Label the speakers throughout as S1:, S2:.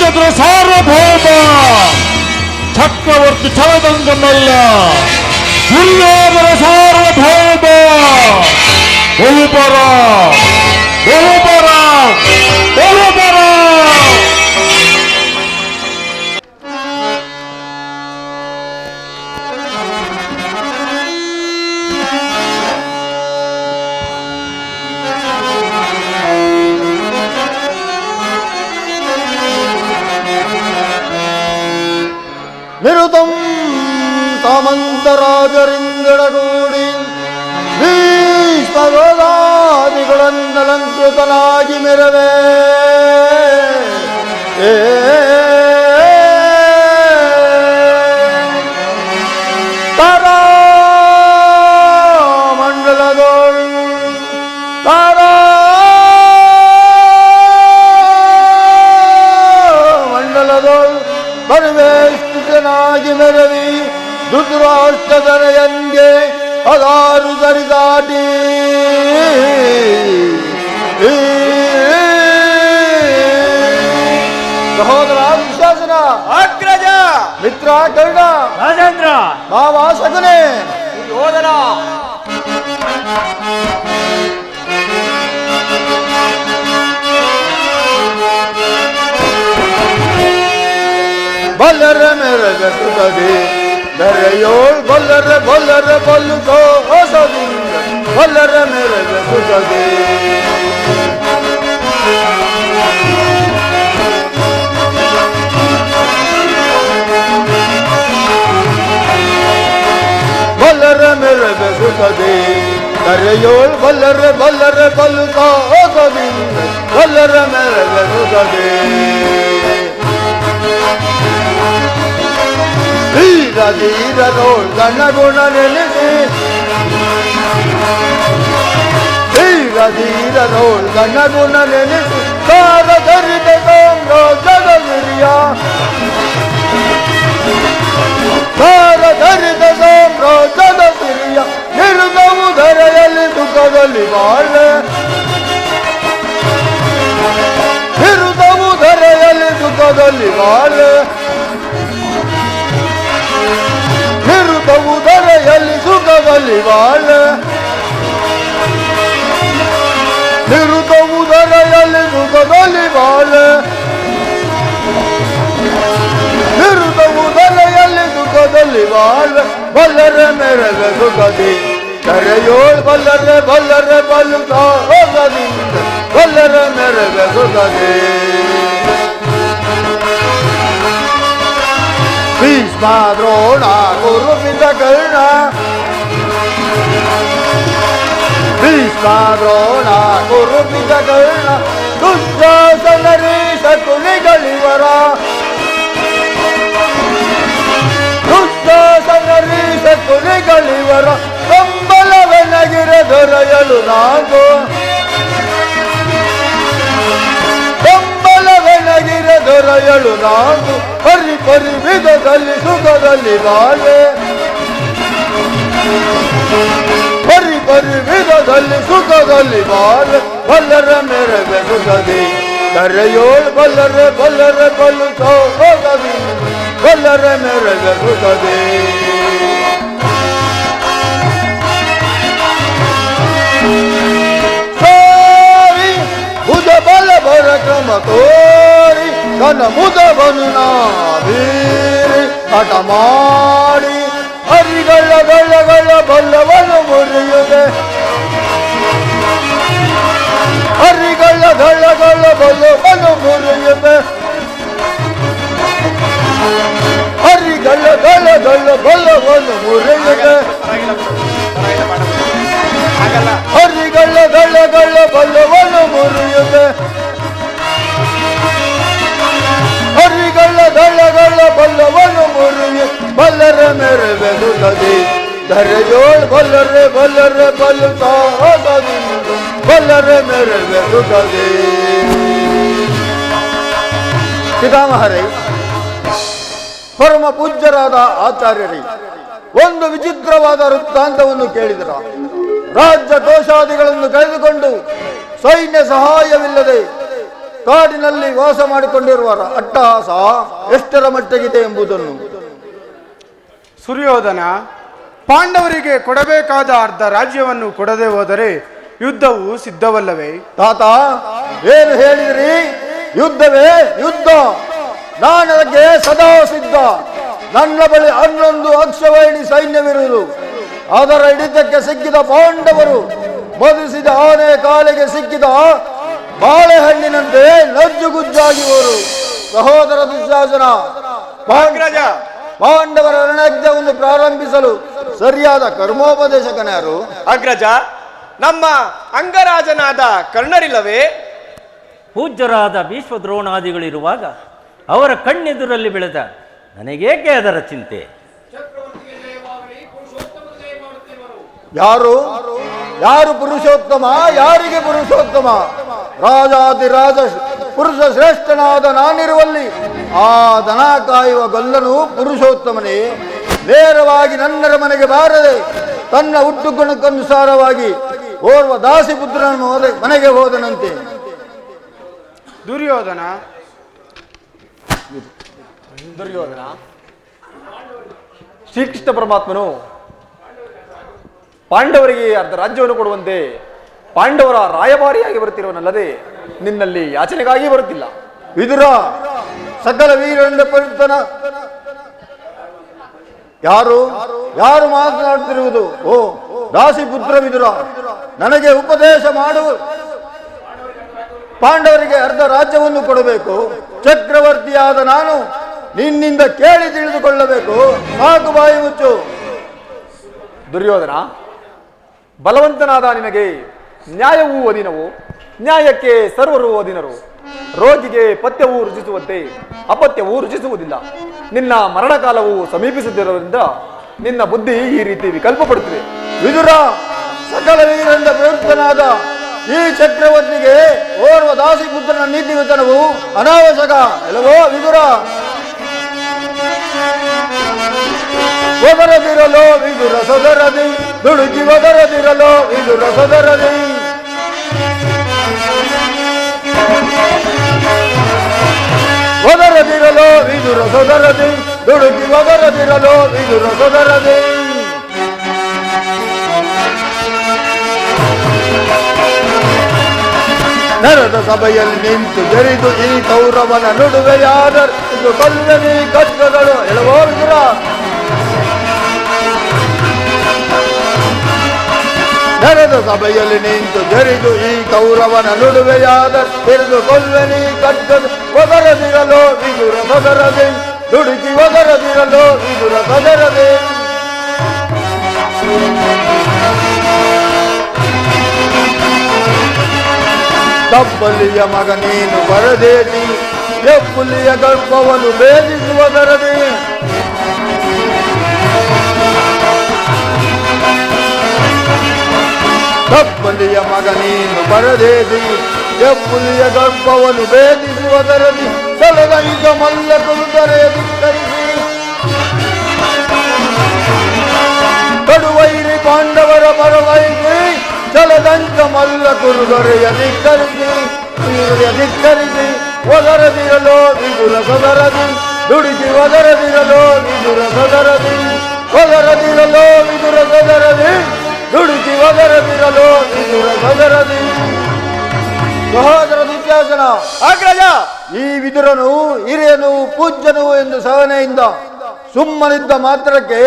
S1: ಚಕ್ರ ಸಾರ್ವಭೌಮ ಚಕ್ರವರ್ತಿ ಚಲದಂಗಮಲ್ಲ, ದುರ್ಯೋಧನ ಸಾರ್ವಭೌಮ ಬಹುಪರ ಬಹುಪರ ಬಹುಪರ.
S2: ನಿರುತಂ ತಾಮಂತರಾಜರಿಂದಡಗೂಡಿ ಭೀಷ್ಮಗೋದಾದಿಗಳಂದಲಂಕೃತನಾಗಿ ಮೆರವೇ ತಾರಾ ಮಂಡಲದೋಳ್ ತಾರಾ ಮಂಡಲದೋಳ್ ಪರಿವೇಷ್ಟಿತನಾಗಿ ಮೆರವಿ ಧೃತರಾಷ್ಟ್ರದನೆಯಂಗೆ ಅದಾರು ಸರಿದಾಟಿ ಸಹೋದರ ದುಶ್ಯಾಸನ,
S3: ಅಗ್ರಜ,
S2: ಮಿತ್ರ ಕರ್ಣ,
S3: ರಾಜೇಂದ್ರ,
S2: ಮಾವ ಸಗನೆ,
S3: ಯೋಧನ
S2: ಬಲ್ಲರ ಮೆರಗಸುತ್ತದೆ ದರೆಯೋಳ್ ಬಲ್ಲರ ಬಲ್ಲರ ಬಲ್ಲುಕೋ ಹೊಸದಿಂದ ಬಲ್ಲರ ಮೆರಗಸುತ್ತದೆ. ಬಲ್ಲರ ಮೆರಗಸುತ್ತದೆ ದರೆಯೋಳ್ ಬಲ್ಲರ ಬಲ್ಲರ ಬಲ್ಲುಕೋ ಹೊಸದಿಂದ ಬಲ್ಲರ ಮೆರಗಸುತ್ತದೆ. ಧೀರ ಧೀರನೋಳ್ ಗಣಗುಣ ನೆನೆಸಿ ಧೀರ ಧೀರನೋಳ್ ಗಣಗುಣ ನೆನೆಸಿ ಕಾರ ಧರಿದ ಸಾಮ್ರಾಜ್ಯದಗಿರಿಯ ಕಾರ ಧರಿದ ಸಾಮ್ರಾಜ್ಯದ ಸಿರಿಯ ನಿರುದವು ಧರೆಯಲ್ಲಿ ಸುಖದಲ್ಲಿ ಬಾಳೆ ನಿರುದವು ಧರೆಯಲ್ಲಿ ಸುಖದಲ್ಲಿ ಬಾಳೆ ನಿರುತವು ಧರೆಯಲ್ಲಿ ಸುಖದಲ್ಲಿ ಬಾಳ ನಿರುತವು ಧರೆಯಲ್ಲಿ ಸುಖದಲ್ಲಿ ಬಾಳ ನಿರುತವು ಧರೆಯಲ್ಲಿ ಸುಖದಲ್ಲಿ ಬಾಳ ಬಲ್ಲರ ಮೆರಗ ಸುಖದಿ ಧರೆಯೋಳ್ ಬಲ್ಲರೆ ಬಲ್ಲರೆ ಬಲ್ಲುತ್ತಾ ಹೋಗದಿಂದ ಬಲ್ಲರ ಮೆರಗ ಸುಖದಿ. ಭೀಷ್ಮ ದ್ರೋಣ ಕುರುಪಿತ ಕರ್ಣ ಭೀಷ್ಮ ದ್ರೋಣ ಕುರುಪಿತ ಕರ್ಣ ದುಶ್ಯಾಸನರೀಶ ಕುಲಿಗಳಿವರ ದುಶ್ಯಾಸನರೀಶ ಕುಲಿಗಳಿವರ ಕಂಬಲವೆನಗಿರೆ ದೊರೆಯಲು ನಾಗೋ ಕಂಬಲವೆನಗಿರೆ ದೊರೆಯಲು ನಾಗು ಪರಿ ಪರಿ ವಿಧದಲ್ಲಿ ಸುಖದಲ್ಲಿ ಬಾಳೆ ಪರಿ ಪರಿ ವಿಧದಲ್ಲಿ ಸುಖದಲ್ಲಿ ಬಾಳೆ ಬಲ್ಲರ ಮೆರವೆ ಸುಖದಿ ಧರೆಯೋಳ್ ಬಲ್ಲರೆ ಬಲ್ಲರೆ ಬಲ್ಲು ಹೋಗದಿ ಬಲ್ಲರ ಮೆರವೆ ಸುಖದಿ. ಸಾರಿ ಭುಜ ಬಲ ಬರ ಕ್ರಮ ತೋರಿ ಘನ ಮುದವನು ನಾವೀರಿ ಹಠ ಮಾಡಿ ಹರಿಗಳ ಗಳ್ಳಗಳ ಬಲ್ಲವನು ಮುರಿಯುವೆ ಹರಿಗಳ ಗಳ್ಳಗಳ ಬಲ್ಲವನು ಮುರಿಯುವೆ ಹರಿಗಳ ಗಳ್ಳಗಳ ಬಲ್ಲವನು ಮುರಿಯುವೆ ಹರಿಗಳ ಗಳ್ಳಗಳ ಬಲ್ಲವನು ಮುರಿಯುವೆ ಹರಿಗಳ ಗಳ್ಳಗಳ ಬಲ್ಲವನು ಮುರಿಯು ಬಲ್ಲರ ಮೆರವೆ ಸುಖದಿ ಧರೆಯೋಳ್ ಬಲ್ಲರೆ ಬಲ್ಲರೆ ಬಲ್ಲುತ್ತಾ ಹೋಗದಿಂದ ಬಲ್ಲರ ಮೆರವೆ ಸುಖದಿ. ಪಿತಾಮಹರೇ, ಪರಮ ಪೂಜ್ಯರಾದ ಆಚಾರ್ಯರೇ, ಒಂದು ವಿಚಿತ್ರವಾದ ವೃತ್ತಾಂತವನ್ನು ಕೇಳಿದರ. ರಾಜ್ಯ ಕೋಶಾದಿಗಳನ್ನು ಕಳೆದುಕೊಂಡು ಸೈನ್ಯ ಸಹಾಯವಿಲ್ಲದೆ ಕಾಡಿನಲ್ಲಿ ವಾಸ ಮಾಡಿಕೊಂಡಿರುವವರ ಅಟ್ಟಹಾಸ ಎಷ್ಟರ ಮಟ್ಟಿಗಿದೆ ಎಂಬುದನ್ನು.
S4: ಸುರ್ಯೋಧನ, ಪಾಂಡವರಿಗೆ ಕೊಡಬೇಕಾದ ಅರ್ಧ ರಾಜ್ಯವನ್ನು ಕೊಡದೆ ಹೋದರೆ ಯುದ್ಧವು ಸಿದ್ಧವಲ್ಲವೇ?
S2: ತಾತ, ಏನು ಹೇಳಿದ್ರಿ? ಯುದ್ಧವೇ? ಯುದ್ಧ ನಾನದಕ್ಕೆ ಸದಾ ಸಿದ್ಧ. ನನ್ನ ಬಳಿ 11 ಅಕ್ಷವೈಣಿ ಸೈನ್ಯವಿರುವುದು. ಅದರ ಹಿಡಿತಕ್ಕೆ ಸಿಕ್ಕಿದ ಪಾಂಡವರು ಮದಿಸಿದ ಆನೆ ಕಾಲಿಗೆ ಸಿಕ್ಕಿದ ಬಾಳೆಹಣ್ಣಿನಂತೆ ನಜ್ಜುಗುಜ್ಜಾಗಿವರು. ಸಹೋದರ ದುಶ್ಯಾಸನ,
S3: ಅಗ್ರಜ,
S2: ಪಾಂಡವರ ರಣಯಜ್ಞವನ್ನು ಪ್ರಾರಂಭಿಸಲು ಸರಿಯಾದ ಕರ್ಮೋಪದೇಶಕನ್ಯಾರು?
S3: ಅಗ್ರಜ, ನಮ್ಮ ಅಂಗರಾಜನಾದ ಕರ್ಣರಿಲ್ಲವೇ?
S5: ಪೂಜ್ಯರಾದ ಭೀಷ್ಮದ್ರೋಣಾದಿಗಳಿರುವಾಗ ಅವರ ಕಣ್ಣೆದುರಲ್ಲಿ ಬೆಳೆದ ನನಗೇಕೆ ಅದರ ಚಿಂತೆ?
S2: ಯಾರು ಯಾರು ಪುರುಷೋತ್ತಮ? ಯಾರಿಗೆ ಪುರುಷೋತ್ತಮ? ರಾಜಾದಿರಾಜ ಪುರುಷ ಶ್ರೇಷ್ಠನಾದ ನಾನಿರುವಲ್ಲಿ ಆ ದನ ಕಾಯುವ ಗೊಲ್ಲನು ಪುರುಷೋತ್ತಮನೇ. ನೇರವಾಗಿ ನನ್ನರ ಮನೆಗೆ ಬಾರದೆ ತನ್ನ ಹುಟ್ಟುಗುಣಕ್ಕನುಸಾರವಾಗಿ ಓರ್ವ ದಾಸಿ ಪುತ್ರನನ್ನು ಮನೆಗೆ ಹೋದನಂತೆ.
S4: ದುರ್ಯೋಧನ,
S6: ಶ್ರೀಕೃಷ್ಣ ಪರಮಾತ್ಮನು ಪಾಂಡವರಿಗೆ ಅರ್ಧ ರಾಜ್ಯವನ್ನು ಕೊಡುವಂತೆ ಪಾಂಡವರ ರಾಯಭಾರಿಯಾಗಿ ಬರುತ್ತಿರುವನಲ್ಲದೆ ನಿನ್ನಲ್ಲಿ ಯಾಚನೆಗಾಗಿ ಬರುತ್ತಿಲ್ಲ.
S2: ವಿದುರ, ಸಕಲ ವೀರರಿಂದ ಪರಿತನ ಯಾರು ಯಾರು ಮಾತನಾಡುತ್ತಿರುವುದು? ಓ ದಾಸಿ ಪುತ್ರ ವಿದುರ, ನನಗೆ ಉಪದೇಶ ಮಾಡು. ಪಾಂಡವರಿಗೆ ಅರ್ಧ ರಾಜ್ಯವನ್ನು ಕೊಡಬೇಕು. ಚಕ್ರವರ್ತಿಯಾದ ನಾನು ನಿನ್ನಿಂದ ಕೇಳಿ ತಿಳಿದುಕೊಳ್ಳಬೇಕು. ಸಾಕು, ಬಾಯಿ ಮುಚ್ಚು.
S6: ದುರ್ಯೋಧನ, ಬಲವಂತನಾದ ನಿನಗೆ ನ್ಯಾಯವೂ ಅಧೀನವು, ನ್ಯಾಯಕ್ಕೆ ಸರ್ವರು ಅಧೀನರು. ರೋಗಿಗೆ ಪಥ್ಯವೂ ರುಚಿಸುವಂತೆ ಅಪಥ್ಯವೂ ರುಚಿಸುವುದಿಲ್ಲ. ನಿನ್ನ ಮರಣಕಾಲವು ಸಮೀಪಿಸುತ್ತಿರುವುದರಿಂದ ನಿನ್ನ ಬುದ್ಧಿ ಈ ರೀತಿ ವಿಕಲ್ಪ ಪಡುತ್ತಿದೆ.
S2: ವಿದುರ, ಸಕಲ ವೀರರಿಂದ ಪ್ರಯುಕ್ತನಾದ ಈ ಚಕ್ರವರ್ತಿಗೆ ಓರ್ವ ದಾಸಿ ಪುತ್ರನ ನೀತಿವಿತನವು ಅನಾವಶ್ಯಕ ಎಲ್ಲವೋ? ವಿದುರ, ಒದರದಿರಲೋ ವಿದುರ ಸದರದಿ, ದುಡುಕಿ ಒದರದಿರಲೋ ವಿದುರ ಸದರದಿ. ಒದರದಿರಲೋ ವಿದುರ ಸದರದಿ, ದುಡುಕಿ ಒದರದಿರಲೋ ವಿದುರ ಸದರದಿ. ನರದ ಸಭೆಯಲ್ಲಿ ನಿಂತು ಜರಿದು ಈ ಕೌರವನ ನುಡುವೆಯಾದರೂ ಕೊಲ್ಲನಿ ಕಷ್ಟಗಳು ಎಳವೋ ವಿದುರ. ನರದ ಸಭೆಯಲ್ಲಿ ನಿಂತು ಜರಿದು ಈ ಕೌರವನ ನುಡುವೆಯಾದರೂ ಕೊಲ್ಲನಿ ಕಟ್ಟದು. ಒದರದಿರಲೋ ವಿದುರ ಸದರದೆ, ದುಡುಕಿ ಒದರದಿರಲೋ ವಿದುರ ಸದರದೆ. ತಪ್ಪಲಿಯ ಮಗ ನೀನು ಬರದೇನಿ, ಎಪ್ಪುಲಿಯ ಗರ್ಭವನ್ನು ಭೇದಿಸುವುದರದೆ. ತಪ್ಪಲಿಯ ಮಗ ನೀನು ಬರದೇನಿ, ಎಪ್ಪುಲಿಯ ಗರ್ಭವನ್ನು ಭೇದಿಸುವುದರದಿ. ಸಲಗೈಗ ಮಲ್ಲ ಕುರುದರೆ ಧಿಕ್ಕರಿಸಿ, ಕಡುವೈರಿ ಪಾಂಡವರ ಪರವೈರಿ ಚಲದಂತ ಮಲ್ಲ ಕುರುದರೆಯ ಧಿಕ್ಕರಿಸಿ, ಧಿಕ್ಕರಿಸಿ. ಒದರದಿರಲೋ ವಿದುರ ಸದರದಿ, ದುಡಿಸಿ ಒದರದಿರಲೋ ವಿದುರ ಸದರದಿ. ಒದರದಿರಲೋ ವಿದುರ ಸದರದಿ, ದುಡಿಸಿ ಒದರದಿರಲೋ ವಿದುರ ಸದರದಿ. ಸಹೋದರ ದುಶ್ಯಾಸನ,
S3: ಅಗ್ರಜ,
S2: ಈ ವಿದುರನು ಹಿರಿಯನು ಪೂಜ್ಯನು ಎಂದು ಸಹನೆಯಿಂದ ಸುಮ್ಮನಿದ್ದ ಮಾತ್ರಕ್ಕೆ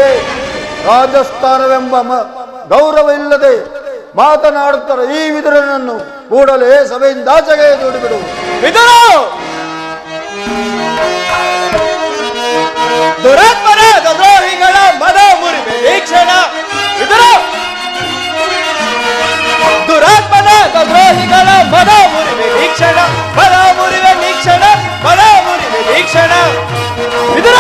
S2: ರಾಜಸ್ಥಾನವೆಂಬ ಗೌರವ ಇಲ್ಲದೆ ಮಾತನಾಡುತ್ತಾರೆ. ಈ ವಿದುರನನ್ನು ಕೂಡಲೇ ಸಭೆಯಿಂದ ಆಚೆಗೆ ದೂಡಿಬಿಡು.
S3: ವಿದುರ, ದುರಾತ್ಮರಾದ ದ್ರೋಹಿಗಳ ಮದ ಮುರಿವೆ ವೀಕ್ಷಣ. ವಿದುರ, ದುರಾತ್ಮನಾದ ದ್ರೋಹಿಗಳ ಮದ ಮುರಿವೆ ವೀಕ್ಷಣ, ಮದ ಮುರಿವೆ ವೀಕ್ಷಣ, ಮದ ಮುರಿವೆ ವೀಕ್ಷಣ. ವಿದುರ,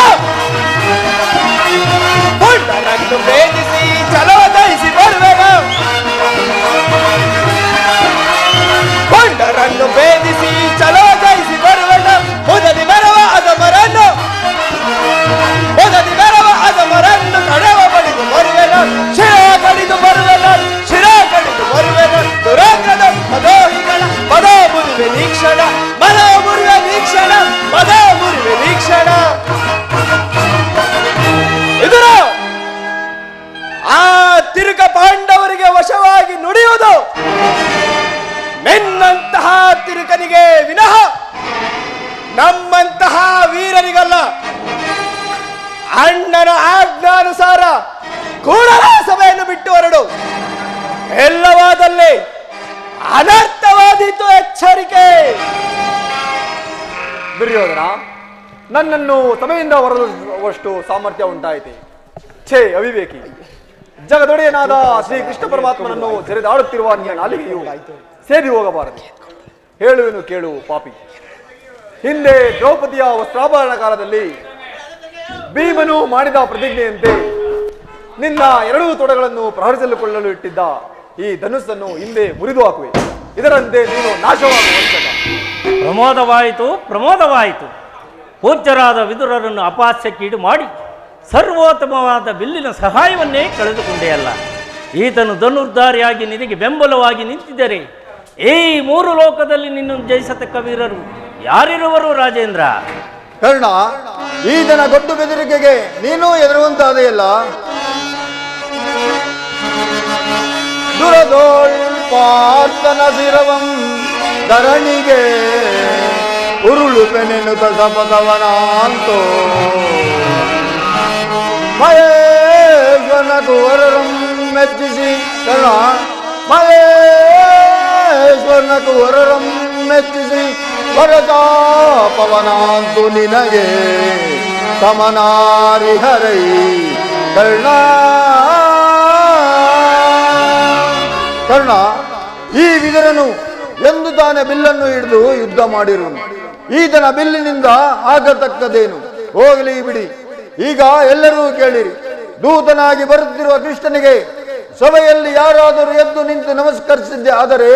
S3: ಪುಂಡರನ್ನು ಭೇದಿಸಿ ಚಲವ ದಯಿಸಿ ಬರುವೆನ, ಕೊಂಡರನ್ನು ಭೇದಿಸಿ ಚಲವ ದಯಿಸಿ ಬರುವೆನ. ಮುದದಿ ಬರುವ ಅದಮರನ್ನು, ಮುದದಿ ಬರುವ ಅದಮರನ್ನು ಕಡವ ಬಡಿದು ಬರುವೆನ, ಶಿರ ಕಡಿದು ಬರುವೆನ, ಶಿರ ಕಡಿದು ಬರುವೆನ. ದುರಾಗ್ರದ ಮದೋಹಿಗಳ ಮದ ಮುರಿವೆ ವೀಕ್ಷಣ, ಮದ ನುಡಿಯುವುದು ನಿನ್ನಂತಹ ತಿರುಕನಿಗೆ ವಿನಃ ನಮ್ಮಂತಹ ವೀರರಿಗಲ್ಲ. ಅಣ್ಣನ ಆಜ್ಞಾನುಸಾರ ಕೂಡಲೇ ಸಭೆಯನ್ನು ಬಿಟ್ಟು ಹೊರಡು. ಎಲ್ಲವಾದಲ್ಲಿ ಅನರ್ಥವಾದೀತು. ಎಚ್ಚರಿಕೆ.
S6: ದುರ್ಯೋಧನ, ನನ್ನನ್ನು ಸಭೆಯಿಂದ ಹೊರಡುವಷ್ಟು ಸಾಮರ್ಥ್ಯ ಉಂಟಾಯಿತೆ. ಛೇ ಅವಿವೇಕಿ! ಜಗದೊಡೆಯನಾದ ಶ್ರೀ ಕೃಷ್ಣ ಪರಮಾತ್ಮನನ್ನು ಜರೆದಾಡುತ್ತಿರುವ ನಿನ್ನ ನಾಲಿಗೆಯು ಸೇರಿ ಹೋಗಬಾರದು. ಹೇಳುವೆನು ಕೇಳು ಪಾಪಿ. ಹಿಂದೆ ದ್ರೌಪದಿಯ ವಸ್ತ್ರಾಭರಣ ಕಾಲದಲ್ಲಿ ಭೀಮನು ಮಾಡಿದ ಪ್ರತಿಜ್ಞೆಯಂತೆ ನಿನ್ನ ಎರಡೂ ತೊಡೆಗಳನ್ನು ಪ್ರಹರಿಸಲು ಇಟ್ಟಿದ್ದ ಈ ಧನುಸ್ಸನ್ನು ಹಿಂದೆ ಮುರಿದು ಹಾಕುವೆ. ಇದರಂತೆ ನೀನು ನಾಶವಾಗುವ.
S5: ಪ್ರಮೋದವಾಯಿತು. ಪೂಜ್ಯರಾದ ವಿದುರರನ್ನು ಅಪಹಾಸ್ಯಕ್ಕೀಡು ಮಾಡಿ ಸರ್ವೋತ್ತಮವಾದ ಬಿಲ್ಲಿನ ಸಹಾಯವನ್ನೇ ಕಳೆದುಕೊಂಡೆಯಲ್ಲ. ಈತನು ಧನುರ್ಧಾರಿಯಾಗಿ ನಿನಗೆ ಬೆಂಬಲವಾಗಿ ನಿಂತಿದ್ದರೆ ಈ ಮೂರು ಲೋಕದಲ್ಲಿ ನಿನ್ನನ್ನು ಜಯಿಸತಕ್ಕ ವೀರರು ಯಾರಿರುವರು ರಾಜೇಂದ್ರ?
S2: ಕರ್ಣ, ಈತನ ಗೊಡ್ಡು ಬೆದರಿಕೆಗೆ ನೀನು ಎದುರುವಂತಾದೆಯಲ್ಲ. ದುರದೋಳ್ ಪಾರ್ಥನ ಶಿರವಂ ಧರಣಿಗೆ ಉರುಳು ಪೆನೆನುತ ಸಪದವನಾಂತೋ ಮಹೇಶ್ವರನ ಕುವರರಂ ಮೆಚ್ಚಿಸಿ. ಕರ್ಣ, ಮಹೇಶ್ವರನ ಕುವರರಂ ಮೆಚ್ಚಿಸಿ ವರದಾಪವನಾಂತು ನಿನಗೆ ಸಮನಾರಿ ಹರೈ. ಕರ್ಣ, ಈ ವಿದುರನು ಎಂದು ತಾನೇ ಬಿಲ್ಲನ್ನು ಹಿಡಿದು ಯುದ್ಧ ಮಾಡಿರುವನು. ಈತನ ಬಿಲ್ಲಿನಿಂದ ಆಗತಕ್ಕದೇನು? ಹೋಗಲಿ ಬಿಡಿ. ಈಗ ಎಲ್ಲರೂ ಕೇಳಿರಿ. ದೂತನಾಗಿ ಬರುತ್ತಿರುವ ಕೃಷ್ಣನಿಗೆ ಸಭೆಯಲ್ಲಿ ಯಾರಾದರೂ ಎದ್ದು ನಿಂತು ನಮಸ್ಕರಿಸಿದ್ದೆ ಆದರೆ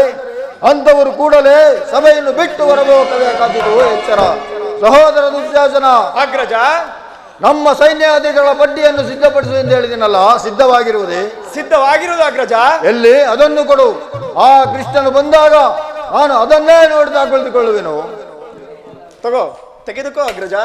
S2: ಅಂತವರು ಕೂಡಲೇ ಸಭೆಯನ್ನು ಬಿಟ್ಟು ಹೊರಬೇಕಾದದ್ದು. ಎಚ್ಚರ. ಸಹೋದರ ದುಶ್ಯಾಸನ,
S3: ಅಗ್ರಜ,
S2: ನಮ್ಮ ಸೈನ್ಯಾಧಿಗಳ ಪಟ್ಟಿಯನ್ನು ಸಿದ್ಧಪಡಿಸು ಎಂದು ಹೇಳಿದಿನಲ್ಲ, ಸಿದ್ಧವಾಗಿರುವುದೇ?
S3: ಸಿದ್ಧವಾಗಿರುವುದು ಅಗ್ರಜ.
S2: ಎಲ್ಲಿ? ಅದನ್ನು ಕೊಡು. ಆ ಕೃಷ್ಣನು ಬಂದಾಗ ನಾನು ಅದನ್ನೇ ನೋಡ್ತಾ ಕುಳಿತುಕೊಳ್ಳುವೆನು.
S3: ತಗೋ, ತೆಗೆದುಕೋ ಅಗ್ರಜ.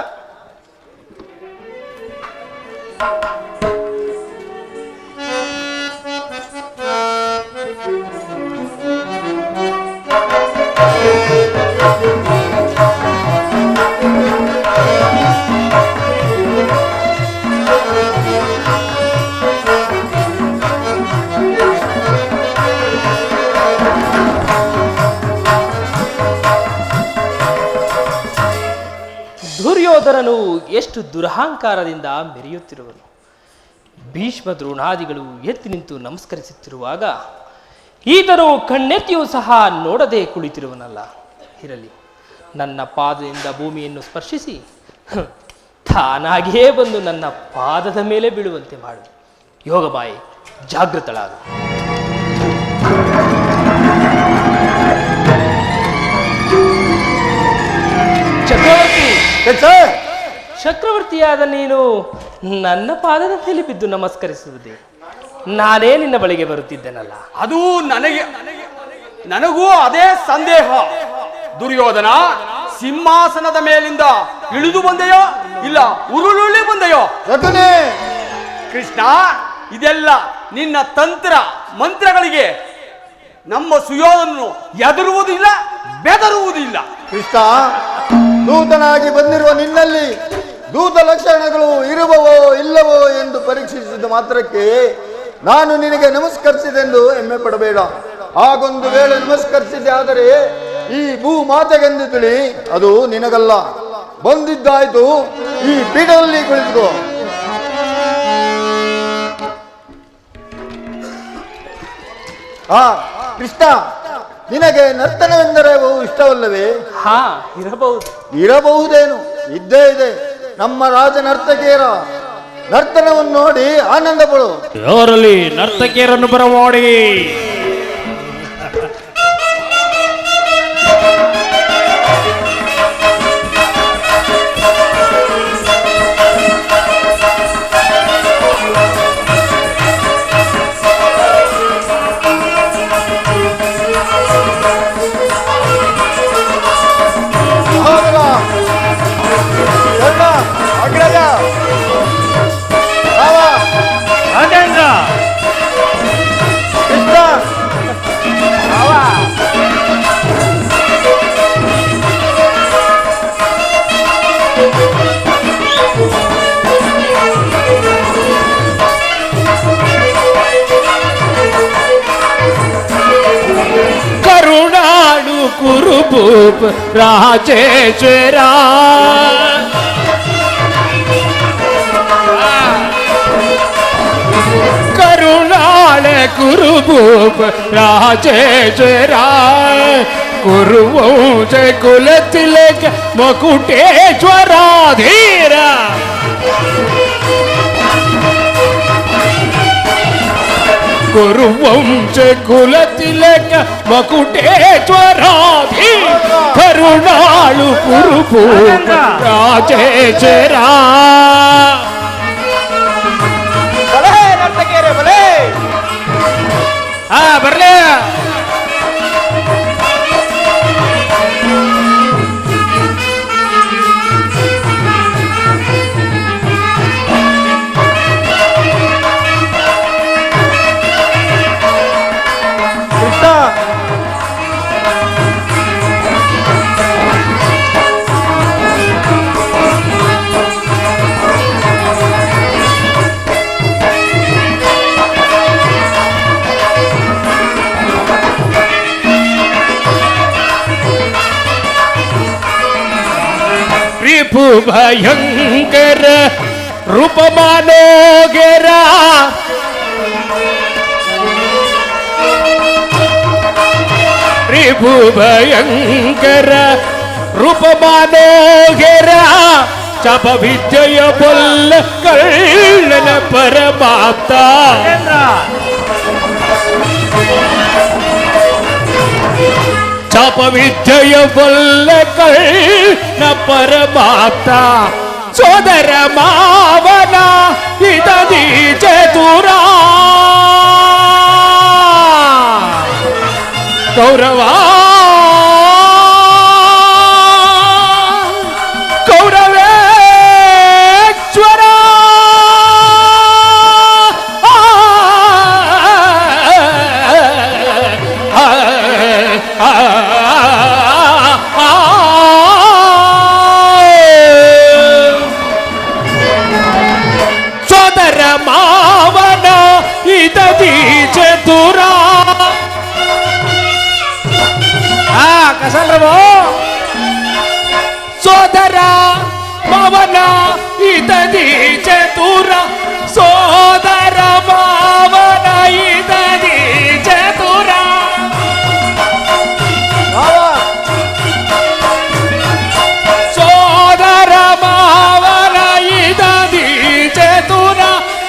S7: ದುರ್ಯೋಧನನು ಎಷ್ಟು ದುರಹಂಕಾರದಿಂದ ಮೆರೆಯುತ್ತಿರುವನು. ಭೀಷ್ಮ ದ್ರೋಣಾದಿಗಳು ಎತ್ತಿ ನಿಂತು ನಮಸ್ಕರಿಸುತ್ತಿರುವಾಗ ಈತನು ಕಣ್ಣೆತ್ತಿಯೂ ಸಹ ನೋಡದೆ ಕುಳಿತಿರುವನಲ್ಲ. ಇರಲಿ, ನನ್ನ ಪಾದದಿಂದ ಭೂಮಿಯನ್ನು ಸ್ಪರ್ಶಿಸಿ ತಾನಾಗಿಯೇ ಬಂದು ನನ್ನ ಪಾದದ ಮೇಲೆ ಬೀಳುವಂತೆ ಮಾಡು. ಯೋಗಬಾಯಿ, ಜಾಗೃತಳಾದ. ಚಕ್ರವರ್ತಿ, ಚಕ್ರವರ್ತಿಯಾದ ನೀನು ನನ್ನ ಪಾದದ ಮೇಲೆ ಬಿದ್ದು ನಮಸ್ಕರಿಸುವುದೇ? ನಾನೇ ನಿನ್ನ ಬಳಿಗೆ ಬರುತ್ತಿದ್ದೇನಲ್ಲ.
S8: ಅದು ನನಗೂ ಅದೇ ಸಂದೇಹ. ದುರ್ಯೋಧನ, ಸಿಂಹಾಸನದ ಮೇಲಿಂದ ಇಳಿದು ಬಂದೆಯೋ ಇಲ್ಲ ಉರುಳುಳ್ಳಿ ಬಂದೆಯೋ?
S3: ಕೃಷ್ಣ, ಇದೆಲ್ಲ ನಿನ್ನ ತಂತ್ರ ಮಂತ್ರಗಳಿಗೆ ನಮ್ಮ ಸುಯೋಧನನು ಎದುರುವುದಿಲ್ಲ, ಬೆದರುವುದಿಲ್ಲ.
S2: ಕೃಷ್ಣ, ದೂತನಾಗಿ ಬಂದಿರುವ ನಿನ್ನಲ್ಲಿ ದೂತ ಲಕ್ಷಣಗಳು ಇರುವವೋ ಇಲ್ಲವೋ ಎಂದು ಪರೀಕ್ಷಿಸಿದ ಮಾತ್ರಕ್ಕೆ ನಾನು ನಿನಗೆ ನಮಸ್ಕರಿಸಿದೆಂದು ಹೆಮ್ಮೆ ಪಡಬೇಡ. ಹಾಗೊಂದು ವೇಳೆ ನಮಸ್ಕರಿಸಿದೆ ಆದರೆ ಈ ಭೂ ಮಾತೆಗೆಂದು ತಿಳಿ, ಅದು ನಿನಗಲ್ಲ. ಬಂದಿದ್ದಾಯ್ತು, ಈ ಪೀಠದಲ್ಲಿ ಕುಳಿತುಕೋ. ಕೃಷ್ಣ, ನಿನಗೆ ನರ್ತನವೆಂದರೆ ಇಷ್ಟವಲ್ಲವೇ?
S7: ಹಾ, ಇರಬಹುದು.
S2: ಇರಬಹುದೇನು? ಇದ್ದೇ ಇದೆ. ನಮ್ಮ ರಾಜ ನರ್ತಕಿಯರ ನರ್ತನವನ್ನು ನೋಡಿ ಆನಂದ ಪಡು.
S1: ಅವರಲ್ಲಿ ನರ್ತಕಿಯರನ್ನು ಬರಮಾಡಿ.
S3: ಅಗ್ರಜ,
S5: ರಾಜೇಂದ್ರ,
S2: ಕೃಷ್ಣ,
S1: ಭೂಪ ರಾಜೇಶ್ವರ ಕರುಣಾಳ ಕುರು ಭೂಪ ರಾಜೇಶ್ವರ ಕುರುವಂಶ ಕುಲ ತಿಲಕ ಮಕುಟೇಶ್ವರ ಧೀರ ಕುರುವಂಶ ಕುಲ ತಿಲಕ ಮಕುಟೇಶ್ವರ ಧೀರ ಕರುಣಾಳು ಕುರು ಭೂಪ ರಾಜೇಶ್ವರ
S3: ಬಲೆ ನರ್ತಕಿಯರೇ ಬಲೆ
S1: ಬರ್ಲೇ ರಿಪು ಭಯಂಕರ ರೂಪ ಮಾನೋಗೆರ ರಿಪು ಭಯಂಕರ ರೂಪ ಮಾನೋಗೆರ ಚಪ ವಿದ್ಯೆಯ ಬಲ್ಲ ಕಳ್ಳನ ಪರಮಾಪ್ತ ಚಪ ವಿದ್ಯೆಯ ಬಲ್ಲ ಕಳ್ಳ ಪರಮಾಪ್ತ ಸೋದರ ಮಾವನ ಇದದಿ ಚತುರ ಕೌರವ ಕೌರವೇಶ್ವರ ಸೋದರ ಮಾವನ ಇದದಿ ಚತುರ ಕಸಲ್ರವೋ ಸೋದರ ಮಾವನ ಇದದಿ ಚತುರ ಸೋದರ ಮಾವನ ಇದದಿ ಚತುರ ಸೋದರ ಮಾವನ ಇದದಿ ಚತುರ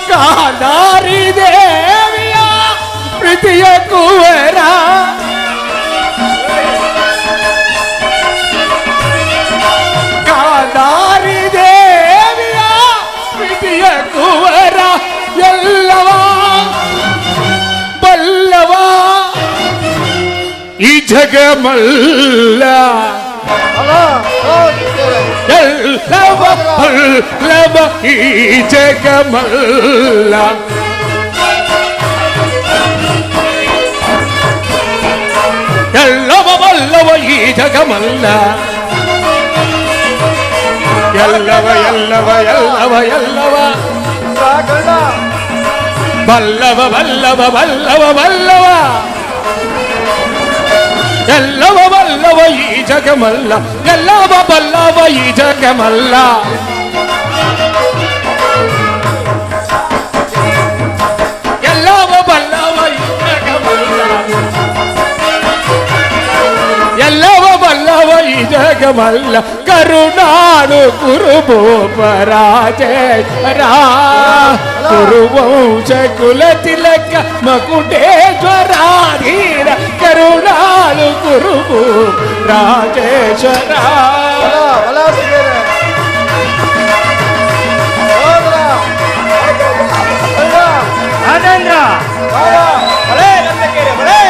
S1: ಕಾದಾರಿ ದೇವಿಯ ಪ್ರೀತಿಯ ಕುವರ ಕಾದಾರಿ ದೇವಿಯ ಪ್ರೀತಿಯ ಕುವರ ಎಲ್ಲವ ಬಲ್ಲವ ಈ ಜಗಮಲ್ಲ ಎಲ್ಲವ ಬಲ್ಲವ ಈ ಜಗಮಲ್ಲ ಎಲ್ಲವ ಬಲ್ಲವ ಈ ಜಗಮಲ್ಲ ಎಲ್ಲವ ಎಲ್ಲವ ಎಲ್ಲವ ಎಲ್ಲವ ಬಲ್ಲವ ಬಲ್ಲವ ಬಲ್ಲವ ಬಲ್ಲವ ಎಲ್ಲವ ಬಲ್ಲವ ಈ ಜಗಮಲ್ಲ ಎಲ್ಲವ ಬಲ್ಲವ ಈ ಜಗಮಲ್ಲ ಎಲ್ಲವ ಬಲ್ಲವ ಈ ಜಗಮಲ್ಲ ಎಲ್ಲವ ಬಲ್ಲವ ಈ ಜಗಮಲ್ಲ ಕರುಣಾಳು ಕುರುಭೂಪ ರಾಜೇಶ್ವರ ಕುರುವಂಶ ಕುಲ ತಿಲಕ ಮಕುಟೇಶ್ವರ ಧೀರ ಕರುಣಾಳು ಕುರುಭೂಪ ರಾಜೇಶ್ವರ
S5: ರಾಜೇಂದ್ರ
S3: ಬಲೆ ನರ್ತಕಿಯರೇ ಬಲೆ